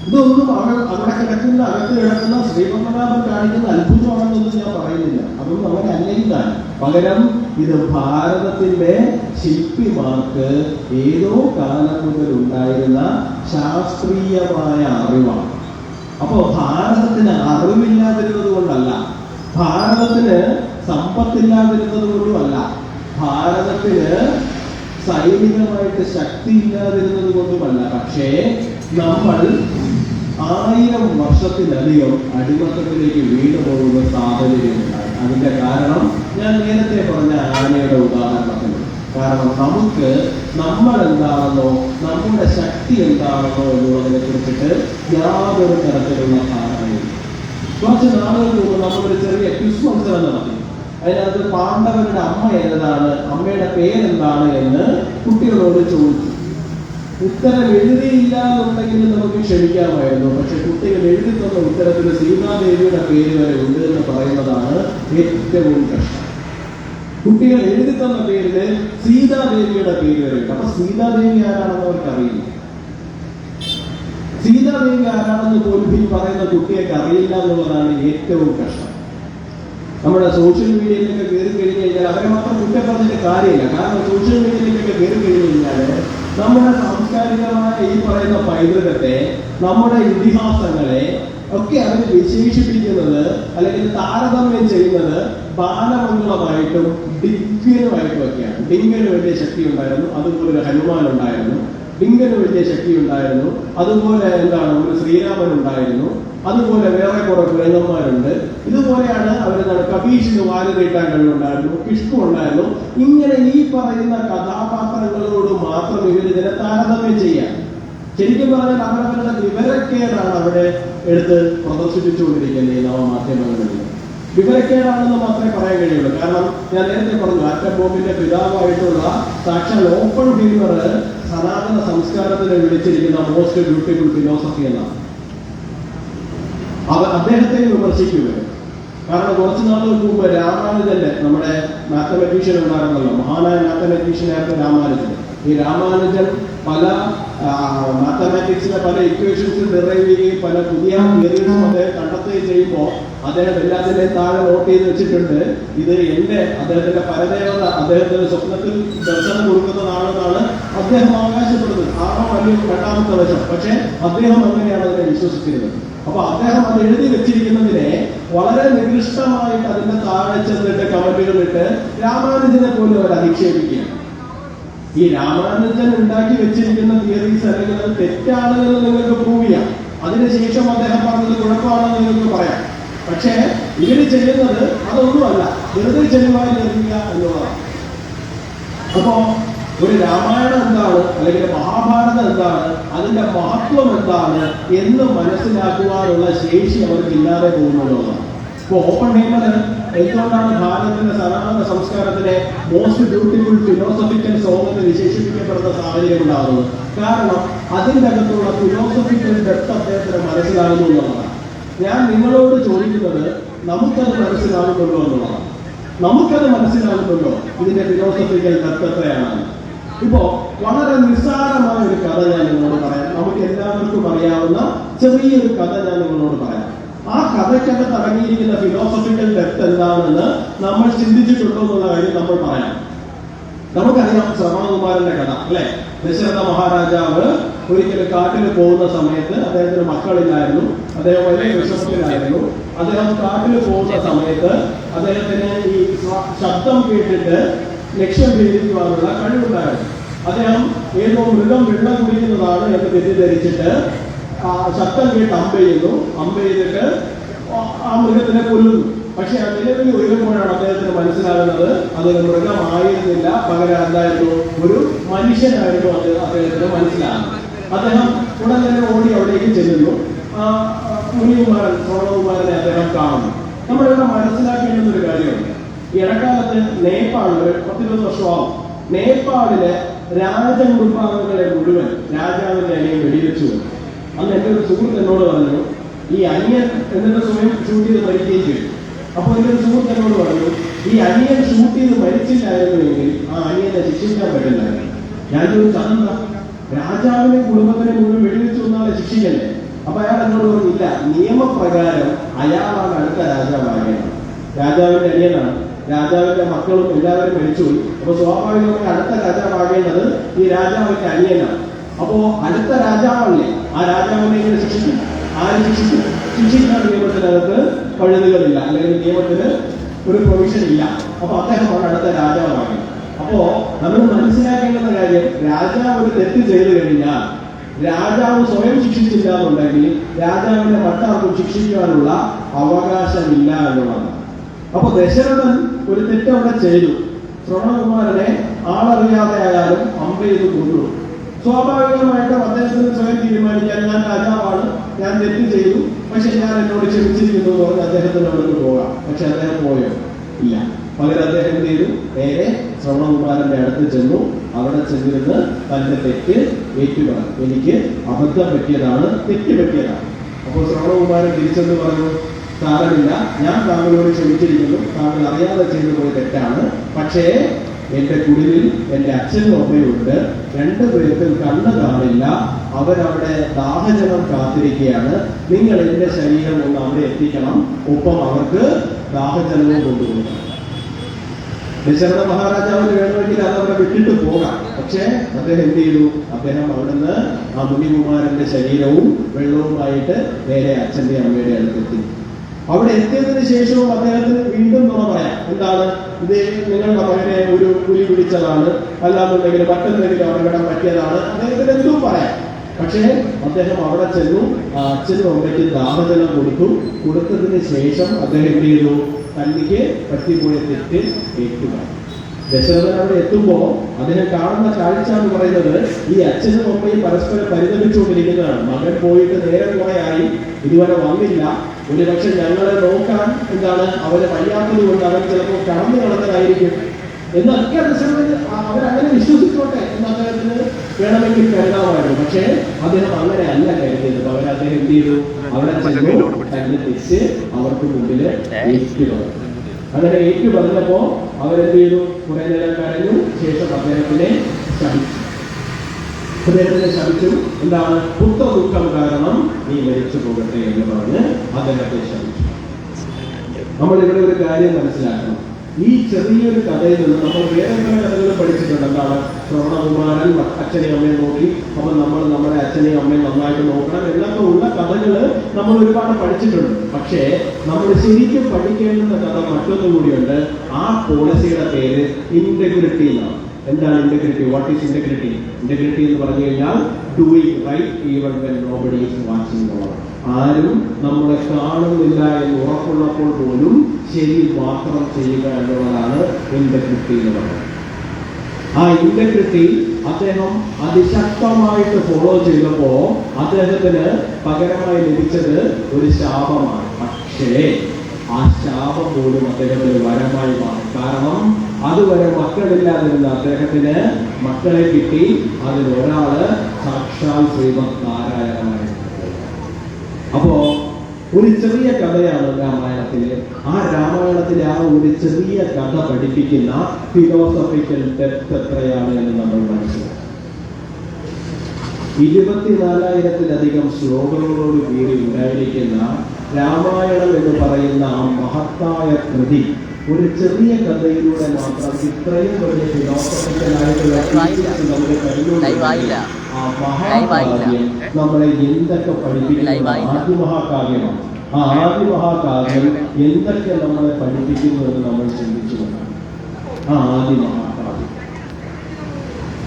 ഇതൊന്നും അവിടെ കിടക്കുന്ന അകത്ത് കിടക്കുന്ന ശ്രീപത്മനാഭൻ കാണിക്കുന്ന അത്ഭുതമാണെന്നൊന്നും ഞാൻ പറയുന്നില്ല. അതൊന്നും അങ്ങനെ അല്ലെങ്കിൽ താൻ. പകരം ഇത് ഭാരതത്തിന്റെ ശില്പിമാർക്ക് ഏതോ കാലം മുതൽ ഉണ്ടായിരുന്ന ശാസ്ത്രീയമായ അറിവാണ്. അപ്പോ ഭാരതത്തിന് അറിവില്ലാതിരുന്നത് കൊണ്ടല്ല, ഭാരതത്തിന് സമ്പത്തില്ലാതിരുന്നത് കൊണ്ടുമല്ല, ഭാരതത്തിന് സൈനികമായിട്ട് ശക്തി ഇല്ലാതിരുന്നത് കൊണ്ടുമല്ല. പക്ഷേ നമ്മൾ 1000 വർഷത്തിലധികം അടിമത്തത്തിലേക്ക് വീണു പോകുന്ന സാഹചര്യമുണ്ടായി. അതിന്റെ കാരണം ഞാൻ നേരത്തെ പറഞ്ഞ ആനയുടെ ഉദാഹരണത്തിന്. കാരണം നമുക്ക് നമ്മൾ എന്താണെന്നോ നമ്മുടെ ശക്തി എന്താണെന്നോ എന്നുള്ളതിനെ കുറിച്ചിട്ട് യാതൊരു തരത്തിലുള്ള ധാരണയില്ല. കുറച്ച് നാളുകൾക്ക് മുമ്പ് നമ്മളൊരു ചെറിയ ക്വിസ് മത്സരം നടത്തി. അതിനകത്ത് പാണ്ഡവരുടെ അമ്മ ഏതാണ്, അമ്മയുടെ പേരെന്താണ് എന്ന് കുട്ടികളോട് ചോദിച്ചു. ഉത്തരം എഴുതിയില്ല എന്നുണ്ടെങ്കിൽ നമുക്ക് ക്ഷമിക്കാമായിരുന്നു. പക്ഷെ കുട്ടികൾ എഴുതി തന്ന ഉത്തരത്തിൽ സീതാദേവിയുടെ പേര് വരെ ഉണ്ട് എന്ന് പറയുന്നതാണ് ഏറ്റവും കഷ്ടം. കുട്ടികൾ എഴുതി തന്ന പേരില് സീതാദേവിയുടെ പേര് വരെ ഉണ്ട്. അപ്പൊ സീതാദേവി ആരാണെന്ന് അവർക്ക് അറിയില്ല. സീതാദേവി ആരാണെന്ന് പോലും ഈ പറയുന്ന കുട്ടിയൊക്കെ അറിയില്ല എന്നുള്ളതാണ് ഏറ്റവും കഷ്ടം. നമ്മുടെ സോഷ്യൽ മീഡിയയിലൊക്കെ കയറി കഴിഞ്ഞു കഴിഞ്ഞാൽ അവരെ മാത്രം കുറ്റം പറഞ്ഞിട്ട് കാര്യമില്ല. കാരണം സോഷ്യൽ മീഡിയയിലേക്കൊക്കെ കയറി കഴിഞ്ഞു കഴിഞ്ഞാൽ നമ്മുടെ സാംസ്കാരികമായ ഈ പറയുന്ന പൈതൃകത്തെ, നമ്മുടെ ഇതിഹാസങ്ങളെ ഒക്കെ അവർ വിശേഷിപ്പിക്കുന്നത് അല്ലെങ്കിൽ താരതമ്യം ചെയ്യുന്നത് ബാലമംഗളമായിട്ടും ഡിങ്കനുമായിട്ടും ഒക്കെയാണ്. ഡിങ്കന് വലിയ ശക്തി ഉണ്ടായിരുന്നു, അതുപോലെ ഒരു ഹനുമാൻ ഉണ്ടായിരുന്നു. ഡിങ്കന് വലിയ ശക്തി ഉണ്ടായിരുന്നു, അതുപോലെ എന്താണ് ഒരു ശ്രീരാമൻ ഉണ്ടായിരുന്നു, അതുപോലെ വേറെ കുറെ കുരങ്ങന്മാരുണ്ട്. ഇതുപോലെയാണ് അവരെന്താണ് കബീഷിന് വാല് നീട്ടാൻ കഴിവുണ്ടായിരുന്നു, കിഷ്കു ഉണ്ടായിരുന്നു. ഇങ്ങനെ ഈ പറയുന്ന കഥാപാത്രങ്ങളോട് മാത്രം ഇവരിതിനെ താരതമ്യം ചെയ്യാം. ശരിക്കും പറഞ്ഞാൽ അവരവരുടെ വിവരക്കേടാണ് അവിടെ എടുത്ത് പ്രദർശിപ്പിച്ചുകൊണ്ടിരിക്കുന്നത് ഈ നവമാധ്യമങ്ങളിൽ. വിവരക്കേടാണെന്ന് മാത്രമേ പറയാൻ കഴിയുള്ളൂ. കാരണം ഞാൻ നേരത്തെ പറഞ്ഞു, ആറ്റം ബോംബിന്റെ പിതാവായിട്ടുള്ള സാക്ഷാൽ ഓപ്പൺഹൈമർ സനാതന സംസ്കാരത്തിനെ വിളിച്ചിരിക്കുന്ന മോസ്റ്റ് ബ്യൂട്ടിഫുൾ ഫിലോസഫി എന്നാണ്. അദ്ദേഹത്തെ വിമർശിക്കുക. കാരണം കുറച്ചു നാളുകൾക്ക് മുമ്പ് രാമാനുജന്റെ, നമ്മുടെ മാത്തമാറ്റീഷ്യൻ ഉണ്ടായിരുന്നല്ലോ, മഹാനായ മാത്തമാറ്റീഷ്യനായിരുന്നു രാമാനുജൻ. ഈ രാമാനുജൻ പല മാത്തമാറ്റിക്സിലെ പല ഇക്വേഷൻസും ഡിറൈവ് ചെയ്യുകയും പല പുതിയ തിയറീസും അദ്ദേഹം കണ്ടെത്തുകയും ചെയ്യുമ്പോൾ അദ്ദേഹം എല്ലാത്തിൻ്റെയും താഴെ നോട്ട് ചെയ്ത് വെച്ചിട്ടുണ്ട്, ഇത് അദ്ദേഹത്തിന്റെ പരദേവത അദ്ദേഹത്തിന്റെ സ്വപ്നത്തിൽ ദർശനം കൊടുക്കുന്നതാണെന്നാണ് അദ്ദേഹം അവകാശപ്പെടുന്നത്. ആണോ അല്ലെങ്കിൽ രണ്ടാമത്തെ വശം. പക്ഷെ അദ്ദേഹം അങ്ങനെയാണ് അതിനെ വിശ്വസിച്ചിരുന്നത്. അപ്പൊ അദ്ദേഹം അത് എഴുതി വെച്ചിരിക്കുന്നതിനെ വളരെ നികൃഷ്ടമായിട്ട് അതിന്റെ താഴെ ചെന്നിട്ട് കമന്റുകളിട്ട് രാമാനുജനെ പോലും അവർ അധിക്ഷേപിക്കുകയാണ്. ഈ രാമാനുജൻ ഉണ്ടാക്കി വെച്ചിരിക്കുന്ന തിയറീസ് അല്ലെങ്കിൽ അത് തെറ്റാണെന്ന് നിങ്ങൾക്ക് പ്രൂവ് ചെയ്യാം. അതിനുശേഷം അദ്ദേഹം പറഞ്ഞത് കുഴപ്പമാണെന്ന് നിങ്ങൾക്ക് പറയാം. പക്ഷേ ഇവര് ചെയ്യുന്നത് അതൊന്നുമല്ല, വെറുതെ ചെലവായി ലഭിക്കുക എന്നുള്ളതാണ്. അപ്പോ ഒരു രാമായണം എന്താണ് അല്ലെങ്കിൽ മഹാഭാരതം എന്താണ്, അതിന്റെ മഹത്വം എന്താണ് എന്ന് മനസ്സിലാക്കുവാനുള്ള ശേഷി അവർക്കില്ലാതെ പോകുന്നുള്ളതാണ്. ഇപ്പൊ ഓപ്പൺഹൈമർ എന്തുകൊണ്ടാണ് ഭാരതത്തിന്റെ സനാതന സംസ്കാരത്തിലെ മോസ്റ്റ് ബ്യൂട്ടിഫുൾ ഫിലോസഫിക്കൽ സോങ് എന്ന് വിശേഷിപ്പിക്കപ്പെടുന്ന സാഹചര്യം ഉണ്ടാകുന്നത്? കാരണം അതിൻ്റെ അകത്തുള്ള ഫിലോസഫിക്കൽ ഡെപ്ത് അദ്ദേഹത്തിന് മനസ്സിലാകുന്നു എന്നുള്ളതാണ്. ഞാൻ നിങ്ങളോട് ചോദിക്കുന്നത്, നമുക്കത് മനസ്സിലാകുന്നുണ്ടോ എന്നുള്ളതാണ്. നമുക്കത് മനസ്സിലാകുന്നുണ്ടോ ഇതിന്റെ ഫിലോസഫിക്കൽ ഡെപ്ത് എത്രയാണ്? ഇപ്പോ വളരെ നിസ്സാരമായ ഒരു കഥ ഞാൻ നിങ്ങളോട് പറയാം. നമുക്ക് എല്ലാവർക്കും അറിയാവുന്ന ചെറിയൊരു കഥ ഞാൻ നിങ്ങളോട് പറയാം. ആ കഥയ്ക്കകത്ത് അടങ്ങിയിരിക്കുന്ന ഫിലോസഫിക്കൽ ഡെപ്ത് എന്താണെന്ന് നമ്മൾ ചിന്തിച്ചിട്ടുണ്ടോ എന്നുള്ള കാര്യം നമ്മൾ പറയാം. നമുക്കറിയാം ശ്രവണകുമാരന്റെ കഥ അല്ലെ. ദശരഥ മഹാരാജാവ് ഒരിക്കലും കാട്ടിൽ പോകുന്ന സമയത്ത് അദ്ദേഹത്തിന് മക്കളില്ലായിരുന്നു. അദ്ദേഹം വലിയ വിഷമത്തിലായിരുന്നു. അദ്ദേഹം കാട്ടിൽ പോകുന്ന സമയത്ത് അദ്ദേഹത്തിന് ഈ ശബ്ദം കേട്ടിട്ട് ലക്ഷ്യം ഭേദിക്കുവാനുള്ള കഴിവുണ്ടായിരുന്നു. അദ്ദേഹം ഏതോ മൃഗം വെള്ളം കുടിക്കുന്നതാണ് എന്ന് തെറ്റിദ്ധരിച്ചിട്ട് ശബ്ദം കേട്ട് അമ്പ ചെയ്തിട്ട് ആ മൃഗത്തിനെ കൊല്ലുന്നു. പക്ഷെ ആ നിലവിൽ ഉയരുമ്പോഴാണ് അദ്ദേഹത്തിന് മനസ്സിലാകുന്നത് അതൊരു മൃഗമായിരുന്നില്ല, പകരം എന്തായിരുന്നു, ഒരു മനുഷ്യനായിരുന്നു അത് അദ്ദേഹത്തിന് മനസ്സിലാകുന്നത്. അദ്ദേഹം ഉടൻ തന്നെ ഓടി അവിടേക്ക് ചെല്ലുന്നു. ശ്രവണകുമാരനെ അദ്ദേഹം കാണുന്നു. നമ്മളിവിടെ മനസ്സിലാക്കേണ്ടുന്ന ഒരു കാര്യമുണ്ട്. ഈ ഇടക്കാലത്ത് നേപ്പാളില് 10-20 വർഷമാവും, നേപ്പാളിലെ രാജകുടുംബാംഗങ്ങളെ മുഴുവൻ രാജാവിന്റെ അനിയൻ വെടിവെച്ചു. അന്ന് എൻ്റെ ഒരു സുഹൃത്ത് എന്നോട് പറഞ്ഞു, ഈ അനിയൻ എന്നിട്ട് സ്വയം ഷൂട്ട് ചെയ്ത് മരിക്കുകയും ചെയ്തു. അപ്പോൾ എൻ്റെ ഒരു സുഹൃത്ത് എന്നോട് പറഞ്ഞു, ഈ അനിയൻ ഷൂട്ട് ചെയ്ത് മരിച്ചില്ലായിരുന്നുവെങ്കിൽ ആ അനിയനെ ശിക്ഷിക്കാൻ പറ്റില്ലായിരുന്നു. ഞാൻ ചോദിച്ചു, അതെന്താ? രാജാവിനെ കുടുംബത്തിനെ മുഴുവൻ വെടിവെച്ചു വന്നാളെ ശിക്ഷിക്കല്ലേ? അപ്പൊ അയാൾ എന്നോട് പറഞ്ഞില്ല, നിയമപ്രകാരം അയാളാണ് അടുത്ത രാജാവാകേണ്ടത്. രാജാവിന്റെ അനിയനാണ്, രാജാവിന്റെ മക്കളും എല്ലാവരും മരിച്ചുപോയി. അപ്പൊ സ്വാഭാവികമായി അടുത്ത രാജാവാകേണ്ടത് ഈ രാജാവിന്റെ അനിയനാണ്. അപ്പോ അടുത്ത രാജാവല്ലേ, ആ രാജാവിനെ ഇങ്ങനെ ശിക്ഷിക്കും. ആര് ശിക്ഷിക്കും? ശിക്ഷിക്കാൻ നിയമത്തിനകത്ത് പഴുതുകളില്ല, അല്ലെങ്കിൽ നിയമത്തിന് ഒരു പ്രൊവിഷൻ ഇല്ല. അപ്പൊ അദ്ദേഹമാണ് അടുത്ത രാജാവാകേണ്ടത്. അപ്പോ നമ്മൾ മനസ്സിലാക്കേണ്ടുന്ന കാര്യം, രാജാവ് ഒരു തെറ്റ് ചെയ്തു കഴിഞ്ഞാൽ രാജാവ് സ്വയം ശിക്ഷിച്ചില്ല എന്നുണ്ടെങ്കിൽ രാജാവിന്റെ മറ്റാർക്കും ശിക്ഷിക്കാനുള്ള അവകാശമില്ല എന്നുള്ളതാണ്. അപ്പൊ ദശരഥൻ ഒരു തെറ്റവിടെ ചെയ്തു. ശ്രവണകുമാരനെ ആളറിയാതെ ആയാലും അമ്പ ചെയ്ത് കൊണ്ടു. സ്വാഭാവികമായിട്ടും അദ്ദേഹത്തിന് സ്വയം തീരുമാനിക്കാൻ, ഞാൻ രാജാവാണ്, ഞാൻ തെറ്റ് ചെയ്തു, പക്ഷെ ഞാൻ എന്നോട് ക്ഷമിച്ചിരിക്കുന്നു എന്ന് പറഞ്ഞ് അദ്ദേഹത്തിന് അവിടെ പോകാം. പക്ഷെ അദ്ദേഹം പോയോ? ഇല്ല. പകരം അദ്ദേഹം എന്ത് ചെയ്തു? നേരെ ശ്രവണകുമാരന്റെ അടുത്ത് ചെന്നു. അവിടെ ചെന്നിരുന്ന് തന്റെ തെറ്റ് ഏറ്റുപറഞ്ഞു. എനിക്ക് അബദ്ധം പറ്റിയതാണ്, തെറ്റ് പറ്റിയതാണ്. അപ്പോൾ ശ്രവണകുമാരൻ തിരിച്ചെന്ന് പറഞ്ഞു, സാരമില്ല, ഞാൻ താങ്കളോട് ക്ഷമിച്ചിരിക്കുന്നു, താങ്കൾ അറിയാതെ ചെയ്തു പോയ തെറ്റാണ്. പക്ഷേ എന്റെ കുടിലിൽ എന്റെ അച്ഛനും അമ്മയുണ്ട്, 2 പേർക്കും കണ്ണ് കാണില്ല, അവരവിടെ ദാഹജലം കാത്തിരിക്കുകയാണ്. നിങ്ങൾ എന്റെ ശരീരം ഒന്ന് അവിടെ എത്തിക്കണം, ഒപ്പം അവർക്ക് ദാഹജലവും കൊണ്ടുപോകണം. ദശരഥ മഹാരാജാവിന് വേണമെങ്കിൽ അതവിടെ വിട്ടിട്ട് പോകാം. പക്ഷേ അദ്ദേഹം എന്ത് ചെയ്തു? അദ്ദേഹം അവിടുന്ന് ആ മുനികുമാരന്റെ ശരീരവും വെള്ളവുമായിട്ട് നേരെ അച്ഛന്റെ അമ്മയുടെ അടുത്തെത്തി. അവിടെ എത്തിയതിനു ശേഷവും അദ്ദേഹത്തിന് വീണ്ടും നുണ പറയാം. എന്താണ്? ഇത് നിങ്ങളുടെ മകനെ ഒരു പുലി പിടിച്ചതാണ്, അല്ലാന്നുണ്ടെങ്കിൽ മറ്റെന്തെങ്കിലും അപകടം പറ്റിയതാണ്, അദ്ദേഹത്തിന് എന്തും പറയാം. പക്ഷേ അദ്ദേഹം അവിടെ ചെന്നു, അച്ഛനും അമ്മയ്ക്ക് ദാഹജലം കൊടുത്തതിന് ശേഷം അദ്ദേഹം എന്ത് ചെയ്തു? തനിക്ക് പറ്റിപ്പോയ തെറ്റ് ഏറ്റുക. ദശരഥൻ അവിടെ എത്തുമ്പോ അദ്ദേഹം കാണുന്ന കാഴ്ച എന്ന് പറയുന്നത്, ഈ അച്ഛനും അമ്മയും പരസ്പരം പരിതപിച്ചുകൊണ്ടിരിക്കുന്നതാണ്. മകൻ പോയിട്ട് നേരെ കുറെയായി, ഇതുവരെ വന്നില്ല, ഒരുപക്ഷെ ഞങ്ങളെ നോക്കാൻ അവരെ വയ്യാത്തത് കൊണ്ട് അവൻ ചിലപ്പോൾ കടന്നു കളഞ്ഞതായിരിക്കും എന്നൊക്കെ ദശരഥൻ അവരങ്ങനെ വിശ്വസിച്ചോട്ടെ എന്ന് അദ്ദേഹത്തിന് വേണമെങ്കിൽ കരുതാമായിരുന്നു. പക്ഷേ അദ്ദേഹം അങ്ങനെ അല്ല കരുതിയത്. പകരം അദ്ദേഹം എന്ത് ചെയ്തു? അവിടെ ചെന്നു തന്നെ തിരിച്ച് അവർക്ക് മുമ്പിൽ ഏറ്റുപറഞ്ഞു. അങ്ങനെ ഏറ്റുപറഞ്ഞപ്പോ അവരെന്ത് ചെയ്തു? കുറെ നേരം കരഞ്ഞു. ശേഷം അദ്ദേഹത്തിനെ ശപിച്ചു. എന്താണ്? പുത്രദുഃഖം കാരണം നീ മരിച്ചു പോകട്ടെ എന്ന് പറഞ്ഞ് അദ്ദേഹത്തെ ശപിച്ചു. നമ്മളിവിടെ ഒരു കാര്യം മനസ്സിലാക്കണം. ഈ ചെറിയൊരു കഥയിൽ നിന്ന് നമ്മൾ വേറെ പല കഥകളും പഠിച്ചിട്ടുണ്ട്. എന്താണ്? ശ്രവണകുമാരൻ അച്ഛനെയും അമ്മയും നോക്കി, അപ്പൊ നമ്മൾ നമ്മുടെ അച്ഛനെയും അമ്മയും നന്നായിട്ട് നോക്കണം എന്നൊക്കെ ഉള്ള കഥകള് നമ്മൾ ഒരുപാട് പഠിച്ചിട്ടുണ്ട്. പക്ഷേ നമ്മൾ ശരിക്കും പഠിക്കേണ്ടുന്ന കഥ മറ്റൊന്നും കൂടിയുണ്ട്. ആ പോളിസിയുടെ പേര് ഇന്റഗ്രിറ്റി എന്നാണ്. എന്താണ് integrity? What is integrity? Integrity എന്ന് പറഞ്ഞു കഴിഞ്ഞാൽ doing right even when nobody is watching എന്നുള്ളതാണ്. ആരും നമ്മളെ കാണുന്നില്ല എന്ന് ഉറപ്പുള്ളപ്പോൾ പോലും ശരി മാത്രം ചെയ്യുക എന്നുള്ളതാണ് ഇന്റഗ്രിറ്റി എന്ന് പറയുന്നത്. ആ ഇന്റഗ്രിറ്റി അദ്ദേഹം അതിശക്തമായിട്ട് ഫോളോ ചെയ്തപ്പോ അദ്ദേഹത്തിന് പകരമായി ലഭിച്ചത് ഒരു ശാപമാണ്. പക്ഷേ ആ ശാപം പോലും അദ്ദേഹത്തിന് വരമായി മാറി. കാരണം അതുവരെ മക്കളില്ലാതിരുന്ന അദ്ദേഹത്തിന് മക്കളെ കിട്ടി. അതിലൊരാള് സാക്ഷാൽ ശ്രീമദ് നാരായണനായിരുന്നു. അപ്പോ ഒരു ചെറിയ കഥയാണ് രാമായണത്തിലെ. ആ രാമായണത്തിലെ ആ ഒരു ചെറിയ കഥ പഠിപ്പിക്കുന്ന ഫിലോസഫിക്കൽ ഡെപ്ത് എത്രയാണ് എന്ന് നമ്മൾ മനസ്സിലാക്കും. 24,000-ലധികം ശ്ലോകങ്ങളോട് കൂടി ഉണ്ടായിരിക്കുന്ന രാമായണം എന്ന് പറയുന്ന ആ മഹത്തായ കൃതി ഒരു ചെറിയ കഥയിലൂടെ മാത്രം ഇത്രയും വലിയ ഫിലോസഫിക്കലായിട്ടുള്ള നമുക്ക് കഴിഞ്ഞുകൊണ്ടിരിക്കുന്ന ആ മഹാകാവ്യം നമ്മളെ എന്തൊക്കെ പഠിപ്പിക്കുന്ന ആദിമഹാകാവ്യമാണ്. ആ ആദിമഹാകാവ്യം എന്തൊക്കെ നമ്മളെ പഠിപ്പിക്കുന്നു എന്ന് നമ്മൾ ചിന്തിച്ചു കൊണ്ടാണ് ആ ആദിമഹാകാവ്യം.